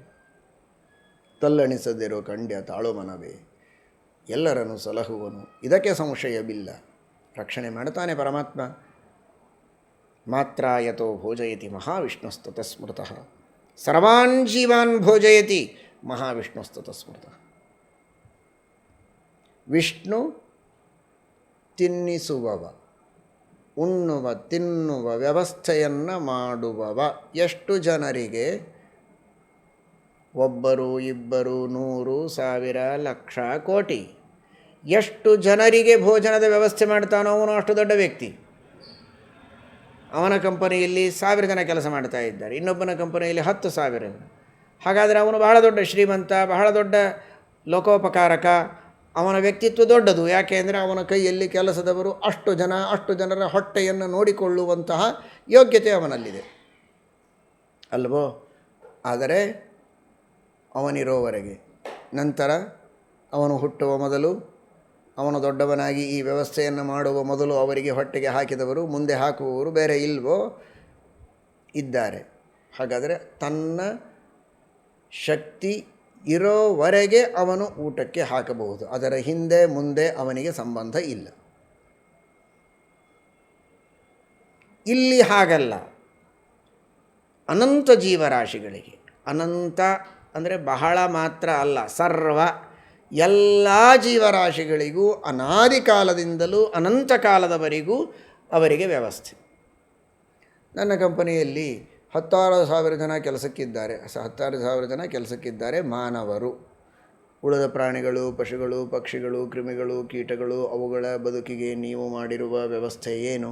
ತಲ್ಲಣಿಸದಿರೋ ಕಂಡ್ಯ ತಾಳು ಮನವೇ. ಎಲ್ಲರನ್ನು ಸಲಹುವನು, ಇದಕ್ಕೆ ಸಂಶಯವಿಲ್ಲ. ರಕ್ಷಣೆ ಮಾಡ್ತಾನೆ ಪರಮಾತ್ಮ. ಮಾತ್ರ ಯತೋ ಭೋಜಯತಿ ಮಹಾವಿಷ್ಣುಸ್ತತ ಸ್ಮೃತಃ. ಸರ್ವಾನ್ ಜೀವಾನ್ ಭೋಜಯತಿ ಮಹಾವಿಷ್ಣುಸ್ತತ ಸ್ಮೃತಃ. ವಿಷ್ಣು ತಿನ್ನಿಸುವವ, ಉಣ್ಣುವ ತಿನ್ನುವ ವ್ಯವಸ್ಥೆಯನ್ನು ಮಾಡುವವ. ಎಷ್ಟು ಜನರಿಗೆ? ಒಬ್ಬರು, ಇಬ್ಬರು, 100, 1000, ಲಕ್ಷ, ಕೋಟಿ. ಎಷ್ಟು ಜನರಿಗೆ ಭೋಜನದ ವ್ಯವಸ್ಥೆ ಮಾಡ್ತಾನೋ ಅವನು ಅಷ್ಟು ದೊಡ್ಡ ವ್ಯಕ್ತಿ. ಅವನ ಕಂಪನಿಯಲ್ಲಿ 1000 ಜನ ಕೆಲಸ ಮಾಡ್ತಾ ಇದ್ದಾರೆ, ಇನ್ನೊಬ್ಬನ ಕಂಪನಿಯಲ್ಲಿ 10,000 ಜನ. ಹಾಗಾದರೆ ಅವನು ಬಹಳ ದೊಡ್ಡ ಶ್ರೀಮಂತ, ಬಹಳ ದೊಡ್ಡ ಲೋಕೋಪಕಾರಕ. ಅವನ ವ್ಯಕ್ತಿತ್ವ ದೊಡ್ಡದು. ಯಾಕೆ ಅಂದರೆ ಅವನ ಕೈಯಲ್ಲಿ ಕೆಲಸದವರು ಅಷ್ಟು ಜನರ ಹೊಟ್ಟೆಯನ್ನು ನೋಡಿಕೊಳ್ಳುವಂತಹ ಯೋಗ್ಯತೆ ಅವನಲ್ಲಿದೆ ಅಲ್ವೋ? ಆದರೆ ಅವನಿರೋವರೆಗೆ, ನಂತರ ಅವನು ಹುಟ್ಟುವ ಮೊದಲು, ಅವನು ದೊಡ್ಡವನಾಗಿ ಈ ವ್ಯವಸ್ಥೆಯನ್ನು ಮಾಡುವ ಮೊದಲು ಅವರಿಗೆ ಹೊಟ್ಟೆಗೆ ಹಾಕಿದವರು, ಮುಂದೆ ಹಾಕುವವರು ಬೇರೆ ಇಲ್ವೋ? ಇದ್ದಾರೆ. ಹಾಗಾದರೆ ತನ್ನ ಶಕ್ತಿ ಇರೋವರೆಗೆ ಅವನು ಊಟಕ್ಕೆ ಹಾಕಬಹುದು. ಅದರ ಹಿಂದೆ ಮುಂದೆ ಅವನಿಗೆ ಸಂಬಂಧ ಇಲ್ಲ. ಇಲ್ಲಿ ಹಾಗಲ್ಲ. ಅನಂತ ಜೀವರಾಶಿಗಳಿಗೆ, ಅನಂತ ಅಂದರೆ ಬಹಳ ಮಾತ್ರ ಅಲ್ಲ, ಸರ್ವ ಎಲ್ಲ ಜೀವರಾಶಿಗಳಿಗೂ ಅನಾದಿ ಕಾಲದಿಂದಲೂ ಅನಂತ ಕಾಲದವರೆಗೂ ಅವರಿಗೆ ವ್ಯವಸ್ಥೆ. ನನ್ನ ಕಂಪನಿಯಲ್ಲಿ 16,000 ಜನ ಕೆಲಸಕ್ಕಿದ್ದಾರೆ. 16,000 ಜನ ಕೆಲಸಕ್ಕಿದ್ದಾರೆ ಮಾನವರು. ಉಳಿದ ಪ್ರಾಣಿಗಳು, ಪಶುಗಳು, ಪಕ್ಷಿಗಳು, ಕ್ರಿಮಿಗಳು, ಕೀಟಗಳು, ಅವುಗಳ ಬದುಕಿಗೆ ನೀವು ಮಾಡಿರುವ ವ್ಯವಸ್ಥೆ ಏನು?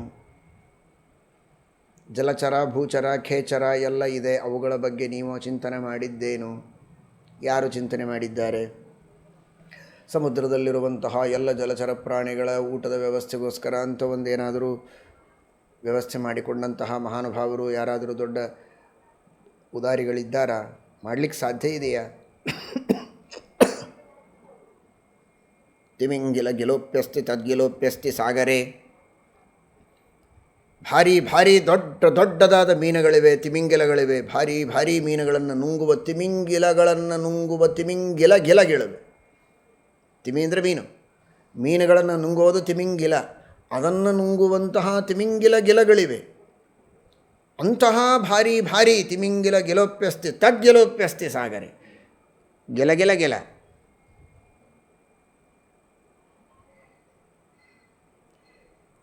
ಜಲಚರ, ಭೂಚರ, ಖೇಚರ ಎಲ್ಲ ಇದೆ. ಅವುಗಳ ಬಗ್ಗೆ ನೀವು ಚಿಂತನೆ ಮಾಡಿದ್ದೇನು? ಯಾರು ಚಿಂತನೆ ಮಾಡಿದ್ದಾರೆ? ಸಮುದ್ರದಲ್ಲಿರುವಂತಹ ಎಲ್ಲ ಜಲಚರ ಪ್ರಾಣಿಗಳ ಊಟದ ವ್ಯವಸ್ಥೆಗೋಸ್ಕರ ಅಂತ ಒಂದೇನಾದರೂ ವ್ಯವಸ್ಥೆ ಮಾಡಿಕೊಂಡಂತಹ ಮಹಾನುಭಾವರು ಯಾರಾದರೂ ದೊಡ್ಡ ಉದಾರಿಗಳಿದ್ದಾರಾ? ಮಾಡಲಿಕ್ಕೆ ಸಾಧ್ಯ ಇದೆಯಾ? ತಿಮಿಂಗಿಲ ಗಿಲೋಪ್ಯಸ್ತಿ ತದ್ಗಿಲೋಪ್ಯಸ್ತಿ ಸಾಗರೇ. ಭಾರಿ ಭಾರಿ ದೊಡ್ಡದಾದ ಮೀನುಗಳಿವೆ, ತಿಮಿಂಗಿಲಗಳಿವೆ. ಭಾರಿ ಭಾರಿ ಮೀನುಗಳನ್ನು ನುಂಗುವ ತಿಮಿಂಗಿಲಗಳನ್ನು ನುಂಗುವ ತಿಮಿಂಗಿಲ ಗಿಲಗಿಳವೆ. ತಿಮಿ ಅಂದರೆ ಮೀನು, ಮೀನುಗಳನ್ನು ನುಂಗುವುದು ತಿಮಿಂಗಿಲ. ಅದನ್ನು ನುಂಗುವಂತಹ ತಿಮಿಂಗಿಲ ಗಿಲಗಳಿವೆ. ಅಂತಹ ಭಾರಿ ಭಾರಿ ತಿಮಿಂಗಿಲ ಗಿಲೋಪ್ಯಸ್ತಿ ತದ್ಗಿಲೋಪ್ಯಸ್ತಿ ಸಾಗರೆ. ಗಿಲ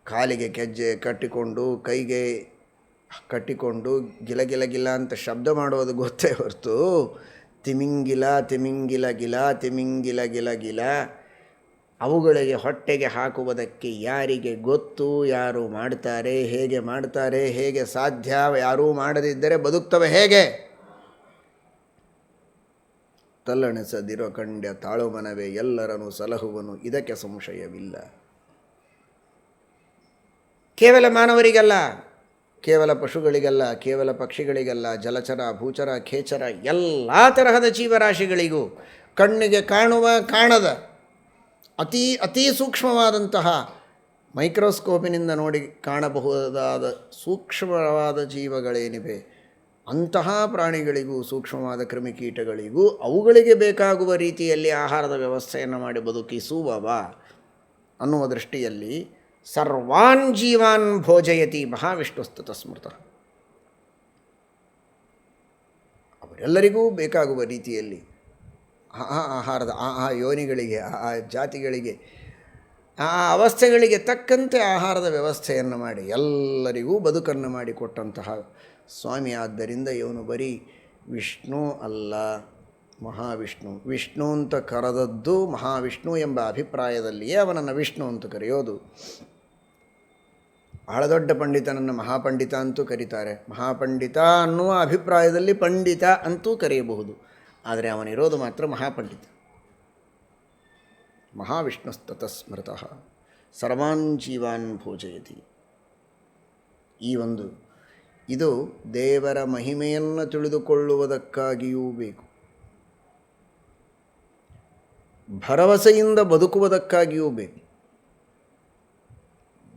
ಕಾಲಿಗೆ ಕೆಜ್ಜೆ ಕಟ್ಟಿಕೊಂಡು, ಕೈಗೆ ಕಟ್ಟಿಕೊಂಡು ಗಿಲ ಅಂತ ಶಬ್ದ ಮಾಡೋದು ಗೊತ್ತೇ ಹೊರತು ತಿಮಿಂಗಿಲ ತಿಮಿಂಗಿಲ ಗಿಲ ತಿಮಿಂಗಿಲ ಗಿಲ ಅವುಗಳಿಗೆ ಹೊಟ್ಟೆಗೆ ಹಾಕುವುದಕ್ಕೆ ಯಾರಿಗೆ ಗೊತ್ತು? ಯಾರು ಮಾಡ್ತಾರೆ? ಹೇಗೆ ಸಾಧ್ಯ? ಯಾರೂ ಮಾಡದಿದ್ದರೆ ಬದುಕ್ತವೆ ಹೇಗೆ? ತಲ್ಲಣಿಸದಿರೋ ಕಂಡ್ಯ ತಾಳು ಮನವೇ ಎಲ್ಲರನ್ನು ಸಲಹುವನು, ಇದಕ್ಕೆ ಸಂಶಯವಿಲ್ಲ. ಕೇವಲ ಮಾನವರಿಗಲ್ಲ, ಕೇವಲ ಪಶುಗಳಿಗಲ್ಲ, ಕೇವಲ ಪಕ್ಷಿಗಳಿಗಲ್ಲ, ಜಲಚರ, ಭೂಚರ, ಖೇಚರ ಎಲ್ಲ ತರಹದ ಜೀವರಾಶಿಗಳಿಗೂ ಕಣ್ಣಿಗೆ ಕಾಣುವ, ಕಾಣದ, ಅತಿ ಸೂಕ್ಷ್ಮವಾದಂತಹ ಮೈಕ್ರೋಸ್ಕೋಪಿನಿಂದ ನೋಡಿ ಕಾಣಬಹುದಾದ ಸೂಕ್ಷ್ಮವಾದ ಜೀವಗಳೇನಿವೆ ಅಂತಹ ಪ್ರಾಣಿಗಳಿಗೂ, ಸೂಕ್ಷ್ಮವಾದ ಕ್ರಿಮಿಕೀಟಗಳಿಗೂ ಅವುಗಳಿಗೆ ಬೇಕಾಗುವ ರೀತಿಯಲ್ಲಿ ಆಹಾರದ ವ್ಯವಸ್ಥೆಯನ್ನು ಮಾಡಿ ಬದುಕಿಸುವವ ಅನ್ನುವ ದೃಷ್ಟಿಯಲ್ಲಿ ಸರ್ವಾನ್ ಜೀವಾನ್ ಭೋಜಯತಿ ಮಹಾವಿಷ್ಣುಸ್ತತ ಸ್ಮೃತಃ. ಅವರೆಲ್ಲರಿಗೂ ಬೇಕಾಗುವ ರೀತಿಯಲ್ಲಿ ಆಹಾರದ ಯೋನಿಗಳಿಗೆ, ಆ ಜಾತಿಗಳಿಗೆ, ಆ ಅವಸ್ಥೆಗಳಿಗೆ ತಕ್ಕಂತೆ ಆಹಾರದ ವ್ಯವಸ್ಥೆಯನ್ನು ಮಾಡಿ ಎಲ್ಲರಿಗೂ ಬದುಕನ್ನು ಮಾಡಿಕೊಟ್ಟಂತಹ ಸ್ವಾಮಿ. ಆದ್ದರಿಂದ ಇವನು ಬರೀ ವಿಷ್ಣು ಅಲ್ಲ, ಮಹಾವಿಷ್ಣು. ವಿಷ್ಣು ಅಂತ ಕರೆದದ್ದು ಮಹಾವಿಷ್ಣು ಎಂಬ ಅಭಿಪ್ರಾಯದಲ್ಲಿಯೇ ಅವನನ್ನು ವಿಷ್ಣು ಅಂತ ಕರೆಯೋದು. ಬಹಳ ದೊಡ್ಡ ಪಂಡಿತನನ್ನು ಮಹಾಪಂಡಿತ ಅಂತೂ ಕರೀತಾರೆ. ಮಹಾಪಂಡಿತ ಅನ್ನುವ ಅಭಿಪ್ರಾಯದಲ್ಲಿ ಪಂಡಿತ ಅಂತೂ ಕರೆಯಬಹುದು. ಆದರೆ ಅವನಿರೋದು ಮಾತ್ರ ಮಹಾಪಂಡಿತ. ಮಹಾವಿಷ್ಣುಸ್ತತ ಸ್ಮೃತಃ ಸರ್ವಾನ್ ಜೀವಾನ್ ಭೋಜಯತಿ. ಇದು ದೇವರ ಮಹಿಮೆಯನ್ನು ತಿಳಿದುಕೊಳ್ಳುವುದಕ್ಕಾಗಿಯೂ ಬೇಕು, ಭರವಸೆಯಿಂದ ಬದುಕುವುದಕ್ಕಾಗಿಯೂ ಬೇಕು.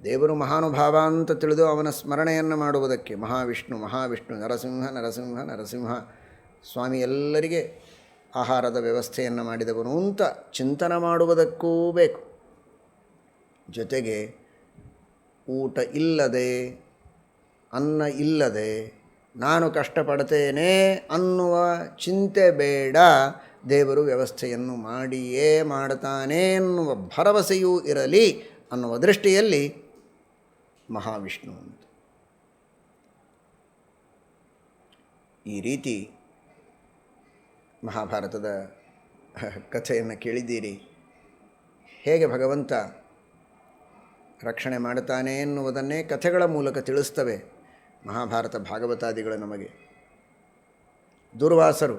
ದೇವರು ಮಹಾನುಭಾವ ಅಂತ ತಿಳಿದು ಅವನ ಸ್ಮರಣೆಯನ್ನು ಮಾಡುವುದಕ್ಕೆ ಮಹಾವಿಷ್ಣು ನರಸಿಂಹ ಸ್ವಾಮಿ ಎಲ್ಲರಿಗೆ ಆಹಾರದ ವ್ಯವಸ್ಥೆಯನ್ನು ಮಾಡಿದವನು ಅಂತ ಚಿಂತನೆ ಮಾಡುವುದಕ್ಕೂ ಬೇಕು. ಜೊತೆಗೆ ಊಟ ಇಲ್ಲದೆ, ಅನ್ನ ಇಲ್ಲದೆ ನಾನು ಕಷ್ಟಪಡ್ತೇನೆ ಅನ್ನುವ ಚಿಂತೆ ಬೇಡ. ದೇವರು ವ್ಯವಸ್ಥೆಯನ್ನು ಮಾಡಿಯೇ ಮಾಡ್ತಾನೆ ಎನ್ನುವ ಭರವಸೆಯೂ ಇರಲಿ ಅನ್ನುವ ದೃಷ್ಟಿಯಲ್ಲಿ ಮಹಾವಿಷ್ಣು ಅಂತ. ಈ ರೀತಿ ಮಹಾಭಾರತದ ಕಥೆಯನ್ನು ಕೇಳಿದ್ದೀರಿ. ಹೇಗೆ ಭಗವಂತ ರಕ್ಷಣೆ ಮಾಡುತ್ತಾನೆ ಎನ್ನುವುದನ್ನೇ ಕಥೆಗಳ ಮೂಲಕ ತಿಳಿಸ್ತವೆ ಮಹಾಭಾರತ ಭಾಗವತಾದಿಗಳು ನಮಗೆ. ದುರ್ವಾಸರು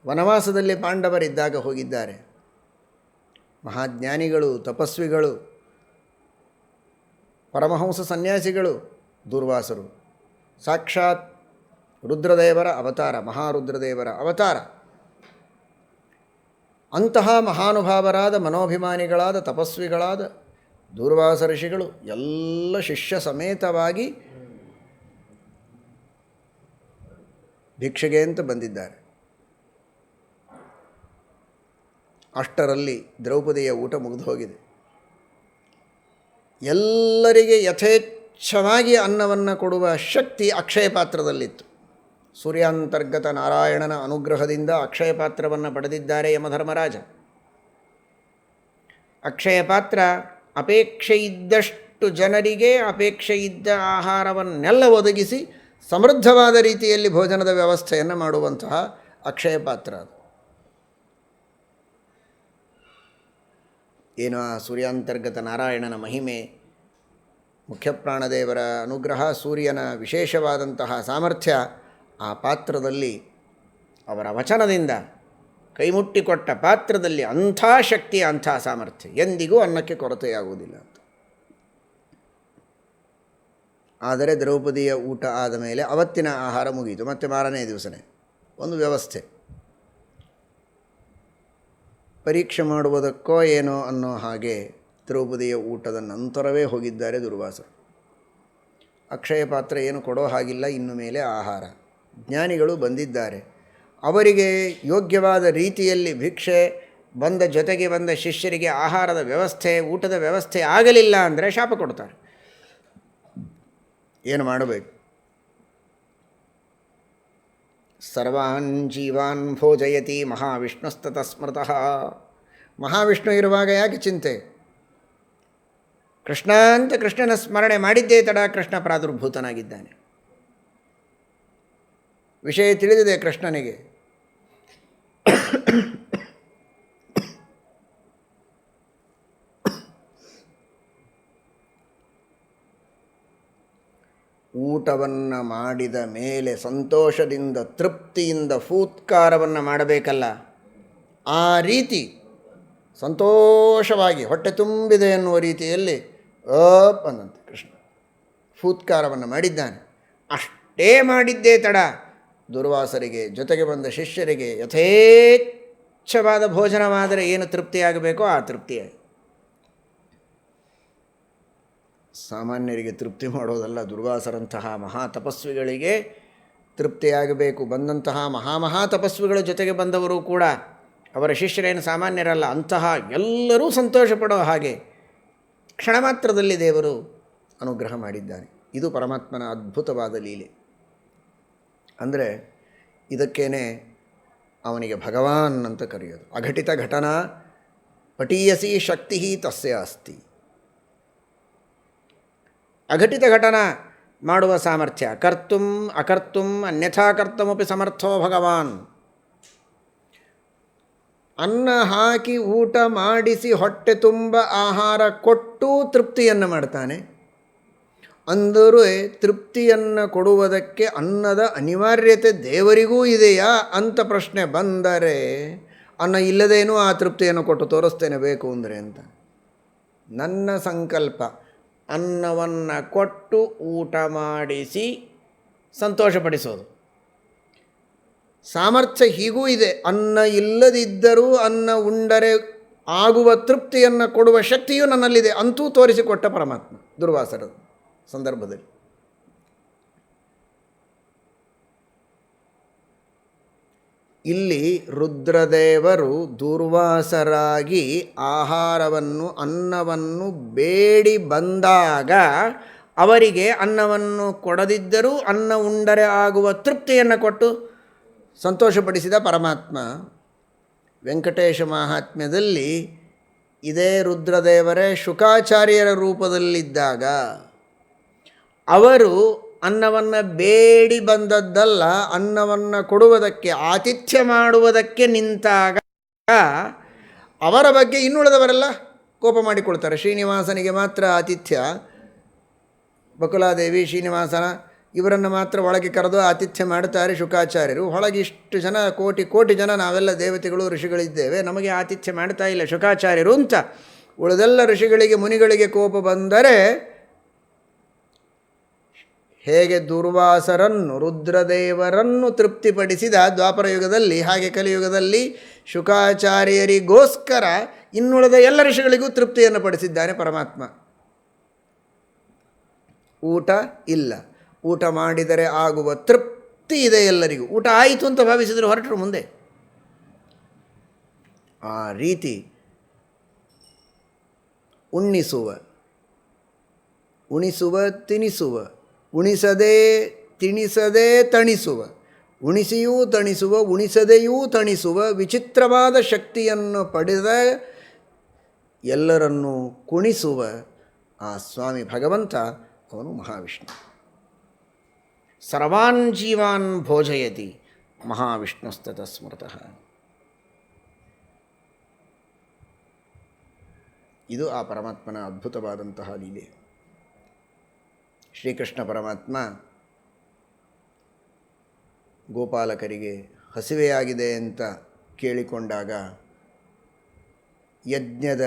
ವನವಾಸದಲ್ಲಿ ಪಾಂಡವರಿದ್ದಾಗ ಹೋಗಿದ್ದಾರೆ. ಮಹಾಜ್ಞಾನಿಗಳು, ತಪಸ್ವಿಗಳು, ಪರಮಹಂಸ ಸನ್ಯಾಸಿಗಳು ದುರ್ವಾಸರು. ಸಾಕ್ಷಾತ್ ರುದ್ರದೇವರ ಅವತಾರ, ಮಹಾರುದ್ರದೇವರ ಅವತಾರ. ಅಂತಹ ಮಹಾನುಭಾವರಾದ, ಮನೋಭಿಮಾನಿಗಳಾದ, ತಪಸ್ವಿಗಳಾದ ದೂರ್ವಾಸ ಋಷಿಗಳು ಎಲ್ಲ ಶಿಷ್ಯ ಸಮೇತವಾಗಿ ಭಿಕ್ಷೆಗೆ ಅಂತ ಬಂದಿದ್ದಾರೆ. ಅಷ್ಟರಲ್ಲಿ ದ್ರೌಪದಿಯ ಊಟ ಮುಗಿದು ಹೋಗಿದೆ. ಎಲ್ಲರಿಗೆ ಯಥೇಚ್ಛವಾಗಿ ಅನ್ನವನ್ನು ಕೊಡುವ ಶಕ್ತಿ ಅಕ್ಷಯ ಪಾತ್ರದಲ್ಲಿತ್ತು. ಸೂರ್ಯಾಂತರ್ಗತ ನಾರಾಯಣನ ಅನುಗ್ರಹದಿಂದ ಅಕ್ಷಯ ಪಾತ್ರವನ್ನು ಪಡೆದಿದ್ದಾರೆ ಯಮಧರ್ಮರಾಜ. ಅಕ್ಷಯ ಪಾತ್ರ ಅಪೇಕ್ಷೆ ಇದ್ದಷ್ಟು ಜನರಿಗೆ ಅಪೇಕ್ಷೆ ಇದ್ದ ಆಹಾರವನ್ನೆಲ್ಲ ಒದಗಿಸಿ ಸಮೃದ್ಧವಾದ ರೀತಿಯಲ್ಲಿ ಭೋಜನದ ವ್ಯವಸ್ಥೆಯನ್ನು ಮಾಡುವಂತಹ ಅಕ್ಷಯ ಪಾತ್ರ ಅದು. ಏನು ಆ ಸೂರ್ಯಾಂತರ್ಗತ ನಾರಾಯಣನ ಮಹಿಮೆ, ಮುಖ್ಯಪ್ರಾಣದೇವರ ಅನುಗ್ರಹ, ಸೂರ್ಯನ ವಿಶೇಷವಾದಂತಹ ಸಾಮರ್ಥ್ಯ ಆ ಪಾತ್ರದಲ್ಲಿ, ಅವರ ವಚನದಿಂದ ಕೈಮುಟ್ಟಿಕೊಟ್ಟ ಪಾತ್ರದಲ್ಲಿ ಅಂಥ ಶಕ್ತಿ, ಅಂಥ ಸಾಮರ್ಥ್ಯ, ಎಂದಿಗೂ ಅನ್ನಕ್ಕೆ ಕೊರತೆಯಾಗುವುದಿಲ್ಲ ಅಂತ. ಆದರೆ ದ್ರೌಪದಿಯ ಊಟ ಆದ ಮೇಲೆ ಅವತ್ತಿನ ಆಹಾರ ಮುಗಿಯಿತು. ಮತ್ತು ಮಾರನೇ ದಿವಸನೇ ಒಂದು ವ್ಯವಸ್ಥೆ, ಪರೀಕ್ಷೆ ಮಾಡುವುದಕ್ಕೋ ಏನೋ ಅನ್ನೋ ಹಾಗೆ ದ್ರೌಪದಿಯ ಊಟದ ನಂತರವೇ ಹೋಗಿದ್ದಾರೆ ದುರ್ವಾಸರು. ಅಕ್ಷಯ ಪಾತ್ರ ಏನು ಕೊಡೋ ಹಾಗಿಲ್ಲ, ಇನ್ನು ಮೇಲೆ ಆಹಾರ. ಜ್ಞಾನಿಗಳು ಬಂದಿದ್ದಾರೆ, ಅವರಿಗೆ ಯೋಗ್ಯವಾದ ರೀತಿಯಲ್ಲಿ ಭಿಕ್ಷೆ ಬಂದ, ಜೊತೆಗೆ ಬಂದ ಶಿಷ್ಯರಿಗೆ ಆಹಾರದ ವ್ಯವಸ್ಥೆ, ಊಟದ ವ್ಯವಸ್ಥೆ ಆಗಲಿಲ್ಲ ಅಂದರೆ ಶಾಪ ಕೊಡ್ತಾರೆ. ಏನು ಮಾಡಬೇಕು? ಸರ್ವಾನ್ ಜೀವಾನ್ ಭೋಜಯತಿ ಮಹಾವಿಷ್ಣುಸ್ತತ ಸ್ಮೃತಃ. ಮಹಾವಿಷ್ಣು ಇರುವಾಗ ಯಾಕೆ ಚಿಂತೆ? ಕೃಷ್ಣ ಅಂತ ಕೃಷ್ಣನ ಸ್ಮರಣೆ ಮಾಡಿದ್ದೇ ತಡ ಕೃಷ್ಣ ಪ್ರಾದುರ್ಭೂತನಾಗಿದ್ದಾನೆ. ವಿಷಯ ತಿಳಿದಿದೆ ಕೃಷ್ಣನಿಗೆ. ಊಟವನ್ನು ಮಾಡಿದ ಮೇಲೆ ಸಂತೋಷದಿಂದ, ತೃಪ್ತಿಯಿಂದ ಫೂತ್ಕಾರವನ್ನು ಮಾಡಬೇಕಲ್ಲ, ಆ ರೀತಿ ಸಂತೋಷವಾಗಿ ಹೊಟ್ಟೆ ತುಂಬಿದೆ ಎನ್ನುವ ರೀತಿಯಲ್ಲಿ ಅಂದಂತೆ ಕೃಷ್ಣ ಫೂತ್ಕಾರವನ್ನು ಮಾಡಿದ್ದಾನೆ. ಅಷ್ಟೇ ಮಾಡಿದ್ದೇ ತಡ ದುರ್ವಾಸರಿಗೆ, ಜೊತೆಗೆ ಬಂದ ಶಿಷ್ಯರಿಗೆ ಯಥೇಚ್ಛವಾದ ಭೋಜನವಾದರೆ ಏನು ತೃಪ್ತಿಯಾಗಬೇಕೋ ಆ ತೃಪ್ತಿಯಾಗಿ. ಸಾಮಾನ್ಯರಿಗೆ ತೃಪ್ತಿ ಮಾಡೋದಲ್ಲ, ದುರ್ವಾಸರಂತಹ ಮಹಾ ತಪಸ್ವಿಗಳಿಗೆ ತೃಪ್ತಿಯಾಗಬೇಕು. ಬಂದಂತಹ ಮಹಾ ತಪಸ್ವಿಗಳ ಜೊತೆಗೆ ಬಂದವರು ಕೂಡ ಅವರ ಶಿಷ್ಯರೇನು ಸಾಮಾನ್ಯರಲ್ಲ, ಅಂತಹ ಎಲ್ಲರೂ ಸಂತೋಷ ಪಡೋ ಹಾಗೆ ಕ್ಷಣ ಮಾತ್ರದಲ್ಲಿ ದೇವರು ಅನುಗ್ರಹ ಮಾಡಿದ್ದಾನೆ. ಇದು ಪರಮಾತ್ಮನ ಅದ್ಭುತವಾದ ಲೀಲೆ. ಅಂದರೆ ಇದಕ್ಕೇನೆ ಅವನಿಗೆ ಭಗವಾನ್ ಅಂತ ಕರೆಯೋದು. ಅಘಟಿತ ಘಟನಾ ಪಟೀಯಸಿ ಶಕ್ತಿ ತಸ್ಯ ಅಸ್ತಿ. ಅಘಟಿತ ಘಟನಾ ಮಾಡುವ ಸಾಮರ್ಥ್ಯ, ಕರ್ತುಂ ಅಕರ್ತುಂ ಅನ್ಯಥಾ ಕರ್ತಮಪಿ ಸಮರ್ಥೋ ಭಗವಾನ್. ಅನ್ನ ಹಾಕಿ ಊಟ ಮಾಡಿಸಿ ಹೊಟ್ಟೆ ತುಂಬ ಆಹಾರ ಕೊಟ್ಟು ತೃಪ್ತಿಯನ್ನು ಮಾಡ್ತಾನೆ. ಅಂದರೆ ತೃಪ್ತಿಯನ್ನು ಕೊಡುವುದಕ್ಕೆ ಅನ್ನದ ಅನಿವಾರ್ಯತೆ ದೇವರಿಗೂ ಇದೆಯಾ ಅಂತ ಪ್ರಶ್ನೆ ಬಂದರೆ, ಅನ್ನ ಇಲ್ಲದೇನೂ ಆ ತೃಪ್ತಿಯನ್ನು ಕೊಟ್ಟು ತೋರಿಸ್ತೇನೆ ಬೇಕು ಅಂದರೆ ಅಂತ. ನನ್ನ ಸಂಕಲ್ಪ ಅನ್ನವನ್ನು ಕೊಟ್ಟು ಊಟ ಮಾಡಿಸಿ ಸಂತೋಷಪಡಿಸೋದು. ಸಾಮರ್ಥ್ಯ ಹೀಗೂ ಇದೆ. ಅನ್ನ ಇಲ್ಲದಿದ್ದರೂ ಅನ್ನ ಉಂಡರೆ ಆಗುವ ತೃಪ್ತಿಯನ್ನು ಕೊಡುವ ಶಕ್ತಿಯೂ ನನ್ನಲ್ಲಿದೆ ಅಂತೂ ತೋರಿಸಿಕೊಟ್ಟ ಪರಮಾತ್ಮ ದುರ್ವಾಸರ ಸಂದರ್ಭದಲ್ಲಿ. ಇಲ್ಲಿ ರುದ್ರದೇವರು ದೂರ್ವಾಸರಾಗಿ ಆಹಾರವನ್ನು ಅನ್ನವನ್ನು ಬೇಡಿ ಬಂದಾಗ ಅವರಿಗೆ ಅನ್ನವನ್ನು ಕೊಡದಿದ್ದರೂ ಅನ್ನ ಉಂಡರೆ ಆಗುವ ತೃಪ್ತಿಯನ್ನು ಕೊಟ್ಟು ಸಂತೋಷಪಡಿಸಿದ ಪರಮಾತ್ಮ. ವೆಂಕಟೇಶ ಮಹಾತ್ಮ್ಯದಲ್ಲಿ ಇದೇ ರುದ್ರದೇವರೇ ಶುಕಾಚಾರ್ಯರ ರೂಪದಲ್ಲಿದ್ದಾಗ ಅವರು ಅನ್ನವನ್ನು ಬೇಡಿ ಬಂದದ್ದಲ್ಲ, ಅನ್ನವನ್ನು ಕೊಡುವುದಕ್ಕೆ ಆತಿಥ್ಯ ಮಾಡುವುದಕ್ಕೆ ನಿಂತಾಗ ಅವರ ಬಗ್ಗೆ ಇನ್ನುಳಿದವರೆಲ್ಲ ಕೋಪ ಮಾಡಿಕೊಳ್ತಾರೆ. ಶ್ರೀನಿವಾಸನಿಗೆ ಮಾತ್ರ ಆತಿಥ್ಯ, ಬಕುಲಾದೇವಿ ಶ್ರೀನಿವಾಸನ ಇವರನ್ನು ಮಾತ್ರ ಒಳಗೆ ಕರೆದು ಆತಿಥ್ಯ ಮಾಡ್ತಾರೆ ಶುಕಾಚಾರ್ಯರು. ಒಳಗೆ ಇಷ್ಟು ಜನ, ಕೋಟಿ ಕೋಟಿ ಜನ ನಾವೆಲ್ಲ ದೇವತೆಗಳು ಋಷಿಗಳಿದ್ದೇವೆ, ನಮಗೆ ಆತಿಥ್ಯ ಮಾಡ್ತಾ ಇಲ್ಲ ಶುಕಾಚಾರ್ಯರು ಅಂತ ಉಳಿದೆಲ್ಲ ಋಷಿಗಳಿಗೆ ಮುನಿಗಳಿಗೆ ಕೋಪ ಬಂದರೆ, ಹೇಗೆ ದುರ್ವಾಸರನ್ನು ರುದ್ರದೇವರನ್ನು ತೃಪ್ತಿಪಡಿಸಿದ ದ್ವಾಪರ ಯುಗದಲ್ಲಿ, ಹಾಗೆ ಕಲಿಯುಗದಲ್ಲಿ ಶುಕಾಚಾರ್ಯರಿಗೋಸ್ಕರ ಇನ್ನುಳಿದ ಎಲ್ಲ ಋಷಿಗಳಿಗೂ ತೃಪ್ತಿಯನ್ನು ಪಡಿಸಿದ್ದಾನೆ ಪರಮಾತ್ಮ. ಊಟ ಇಲ್ಲ, ಊಟ ಮಾಡಿದರೆ ಆಗುವ ತೃಪ್ತಿ ಇದೆ ಎಲ್ಲರಿಗೂ. ಊಟ ಆಯಿತು ಅಂತ ಭಾವಿಸಿದರೆ ಹೊರಟರು ಮುಂದೆ. ಆ ರೀತಿ ಉಣ್ಣಿಸುವ, ಉಣಿಸುವ, ತಿನಿಸುವ, ಉಣಿಸದೇ ತಿಣಿಸದೇ ತಣಿಸುವ, ಉಣಿಸಿಯೂ ತಣಿಸುವ, ಉಣಿಸದೆಯೂ ತಣಿಸುವ ವಿಚಿತ್ರವಾದ ಶಕ್ತಿಯನ್ನು ಪಡೆದ ಎಲ್ಲರನ್ನೂ ಕುಣಿಸುವ ಆ ಸ್ವಾಮಿ ಭಗವಂತ ಅವನು ಮಹಾವಿಷ್ಣು. ಸರ್ವಾನ್ ಜೀವಾನ್ ಭೋಜಯತಿ ಮಹಾವಿಷ್ಣುಸ್ತತ ಸ್ಮೃತಃ. ಇದು ಆ ಪರಮಾತ್ಮನ ಅದ್ಭುತವಾದಂತಹ ಲೀಲೆ. ಶ್ರೀಕೃಷ್ಣ ಪರಮಾತ್ಮ ಗೋಪಾಲಕರಿಗೆ ಹಸಿವೆಯಾಗಿದೆ ಅಂತ ಕೇಳಿಕೊಂಡಾಗ ಯಜ್ಞದ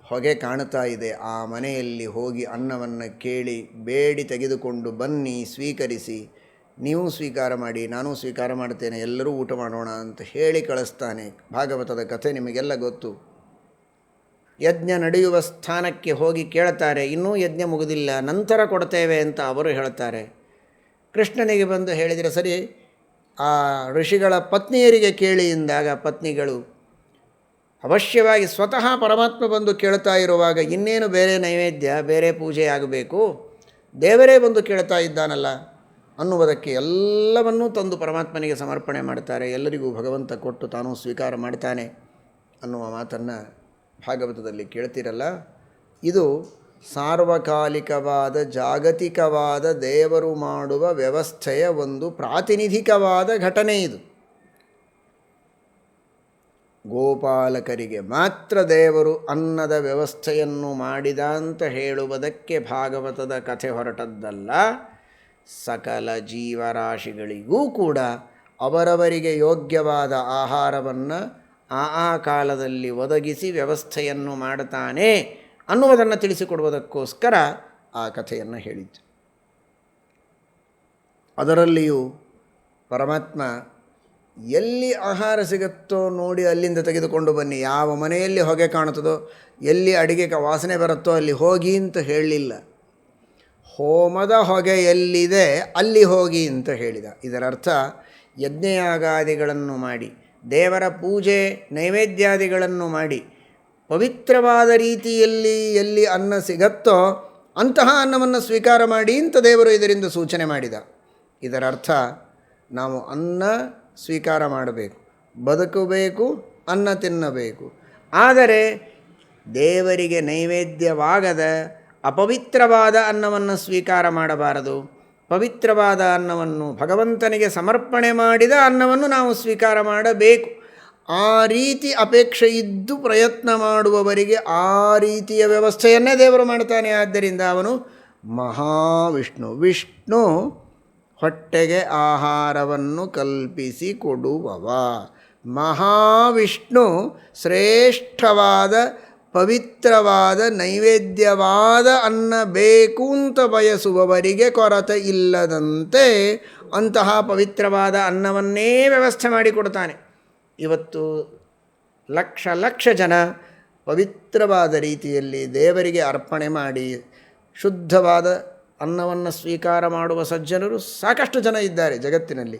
ಹೊಗೆ ಕಾಣ್ತಾ ಇದೆ, ಆ ಮನೆಯಲ್ಲಿ ಹೋಗಿ ಅನ್ನವನ್ನು ಕೇಳಿ ಬೇಡಿ ತೆಗೆದುಕೊಂಡು ಬನ್ನಿ, ಸ್ವೀಕರಿಸಿ, ನೀವು ಸ್ವೀಕಾರ ಮಾಡಿ, ನಾನು ಸ್ವೀಕಾರ ಮಾಡ್ತೇನೆ, ಎಲ್ಲರೂ ಊಟ ಮಾಡೋಣ ಅಂತ ಹೇಳಿ ಕಳಿಸ್ತಾನೆ. ಭಾಗವತದ ಕಥೆ ನಿಮಗೆಲ್ಲ ಗೊತ್ತು. ಯಜ್ಞ ನಡೆಯುವ ಸ್ಥಾನಕ್ಕೆ ಹೋಗಿ ಕೇಳ್ತಾರೆ, ಇನ್ನೂ ಯಜ್ಞ ಮುಗಿದಿಲ್ಲ, ನಂತರ ಕೊಡ್ತೇವೆ ಅಂತ ಅವರು ಹೇಳ್ತಾರೆ. ಕೃಷ್ಣನಿಗೆ ಬಂದು ಹೇಳಿದರೆ ಸರಿ, ಆ ಋಷಿಗಳ ಪತ್ನಿಯರಿಗೆ ಕೇಳಿ ಎಂದಾಗ ಪತ್ನಿಗಳು ಅವಶ್ಯವಾಗಿ ಸ್ವತಃ ಪರಮಾತ್ಮ ಬಂದು ಕೇಳ್ತಾ ಇರುವಾಗ ಇನ್ನೇನು ಬೇರೆ ನೈವೇದ್ಯ, ಬೇರೆ ಪೂಜೆ ಆಗಬೇಕು, ದೇವರೇ ಬಂದು ಕೇಳ್ತಾ ಇದ್ದಾನಲ್ಲ ಅನ್ನುವುದಕ್ಕೆ ಎಲ್ಲವನ್ನೂ ತಂದು ಪರಮಾತ್ಮನಿಗೆ ಸಮರ್ಪಣೆ ಮಾಡ್ತಾರೆ. ಎಲ್ಲರಿಗೂ ಭಗವಂತ ಕೊಟ್ಟು ತಾನೂ ಸ್ವೀಕಾರ ಮಾಡ್ತಾನೆ ಅನ್ನುವ ಮಾತನ್ನು ಭಾಗವತದಲ್ಲಿ ಕೇಳ್ತಿರಲ್ಲ. ಇದು ಸಾರ್ವಕಾಲಿಕವಾದ ಜಾಗತಿಕವಾದ ದೇವರು ಮಾಡುವ ವ್ಯವಸ್ಥೆಯ ಒಂದು ಪ್ರಾತಿನಿಧಿಕವಾದ ಘಟನೆ ಇದು. ಗೋಪಾಲಕರಿಗೆ ಮಾತ್ರ ದೇವರು ಅನ್ನದ ವ್ಯವಸ್ಥೆಯನ್ನು ಮಾಡಿದ ಅಂತ ಹೇಳುವುದಕ್ಕೆ ಭಾಗವತದ ಕಥೆ ಹೊರಟದ್ದಲ್ಲ. ಸಕಲ ಜೀವರಾಶಿಗಳಿಗೂ ಕೂಡ ಅವರವರಿಗೆ ಯೋಗ್ಯವಾದ ಆಹಾರವನ್ನು ಆ ಕಾಲದಲ್ಲಿ ಒದಗಿಸಿ ವ್ಯವಸ್ಥೆಯನ್ನು ಮಾಡ್ತಾನೆ ಅನ್ನುವುದನ್ನು ತಿಳಿಸಿಕೊಡುವುದಕ್ಕೋಸ್ಕರ ಆ ಕಥೆಯನ್ನು ಹೇಳಿದ್ದು. ಅದರಲ್ಲಿಯೂ ಪರಮಾತ್ಮ ಎಲ್ಲಿ ಆಹಾರ ಸಿಗುತ್ತೋ ನೋಡಿ ಅಲ್ಲಿಂದ ತೆಗೆದುಕೊಂಡು ಬನ್ನಿ, ಯಾವ ಮನೆಯಲ್ಲಿ ಹೊಗೆ ಕಾಣುತ್ತದೋ, ಎಲ್ಲಿ ಅಡಿಗೆ ವಾಸನೆ ಬರುತ್ತೋ ಅಲ್ಲಿ ಹೋಗಿ ಅಂತ ಹೇಳಲಿಲ್ಲ. ಹೋಮದ ಹೊಗೆ ಎಲ್ಲಿದೆ ಅಲ್ಲಿ ಹೋಗಿ ಅಂತ ಹೇಳಿದ. ಇದರರ್ಥ ಯಜ್ಞಯಾಗಾದಿಗಳನ್ನು ಮಾಡಿ, ದೇವರ ಪೂಜೆ ನೈವೇದ್ಯಾದಿಗಳನ್ನು ಮಾಡಿ, ಪವಿತ್ರವಾದ ರೀತಿಯಲ್ಲಿ ಎಲ್ಲಿ ಅನ್ನ ಸಿಗತ್ತೋ ಅಂತಹ ಅನ್ನವನ್ನು ಸ್ವೀಕಾರ ಮಾಡಿ ಅಂತ ದೇವರು ಇದರಿಂದ ಸೂಚನೆ ಮಾಡಿದ. ಇದರರ್ಥ ನಾವು ಅನ್ನ ಸ್ವೀಕಾರ ಮಾಡಬೇಕು, ಬದುಕಬೇಕು, ಅನ್ನ ತಿನ್ನಬೇಕು. ಆದರೆ ದೇವರಿಗೆ ನೈವೇದ್ಯವಾಗದ ಅಪವಿತ್ರವಾದ ಅನ್ನವನ್ನು ಸ್ವೀಕಾರ ಮಾಡಬಾರದು. ಪವಿತ್ರವಾದ ಅನ್ನವನ್ನು, ಭಗವಂತನಿಗೆ ಸಮರ್ಪಣೆ ಮಾಡಿದ ಅನ್ನವನ್ನು ನಾವು ಸ್ವೀಕಾರ ಮಾಡಬೇಕು. ಆ ರೀತಿ ಅಪೇಕ್ಷೆ ಇದ್ದು ಪ್ರಯತ್ನ ಮಾಡುವವರಿಗೆ ಆ ರೀತಿಯ ವ್ಯವಸ್ಥೆಯನ್ನೇ ದೇವರು ಮಾಡ್ತಾನೆ. ಆದ್ದರಿಂದ ಅವನು ಮಹಾವಿಷ್ಣು. ವಿಷ್ಣು ಹೊಟ್ಟೆಗೆ ಆಹಾರವನ್ನು ಕಲ್ಪಿಸಿ ಕೊಡುವವ. ಮಹಾವಿಷ್ಣು ಶ್ರೇಷ್ಠವಾದ ಪವಿತ್ರವಾದ ನೈವೇದ್ಯವಾದ ಅನ್ನ ಬೇಕು ಅಂತ ಬಯಸುವವರಿಗೆ ಕೊರತೆ ಇಲ್ಲದಂತೆ ಅಂತಹ ಪವಿತ್ರವಾದ ಅನ್ನವನ್ನೇ ವ್ಯವಸ್ಥೆ ಮಾಡಿಕೊಡ್ತಾನೆ. ಇವತ್ತು ಲಕ್ಷ ಲಕ್ಷ ಜನ ಪವಿತ್ರವಾದ ರೀತಿಯಲ್ಲಿ ದೇವರಿಗೆ ಅರ್ಪಣೆ ಮಾಡಿ ಶುದ್ಧವಾದ ಅನ್ನವನ್ನು ಸ್ವೀಕಾರ ಮಾಡುವ ಸಜ್ಜನರು ಸಾಕಷ್ಟು ಜನ ಇದ್ದಾರೆ ಜಗತ್ತಿನಲ್ಲಿ.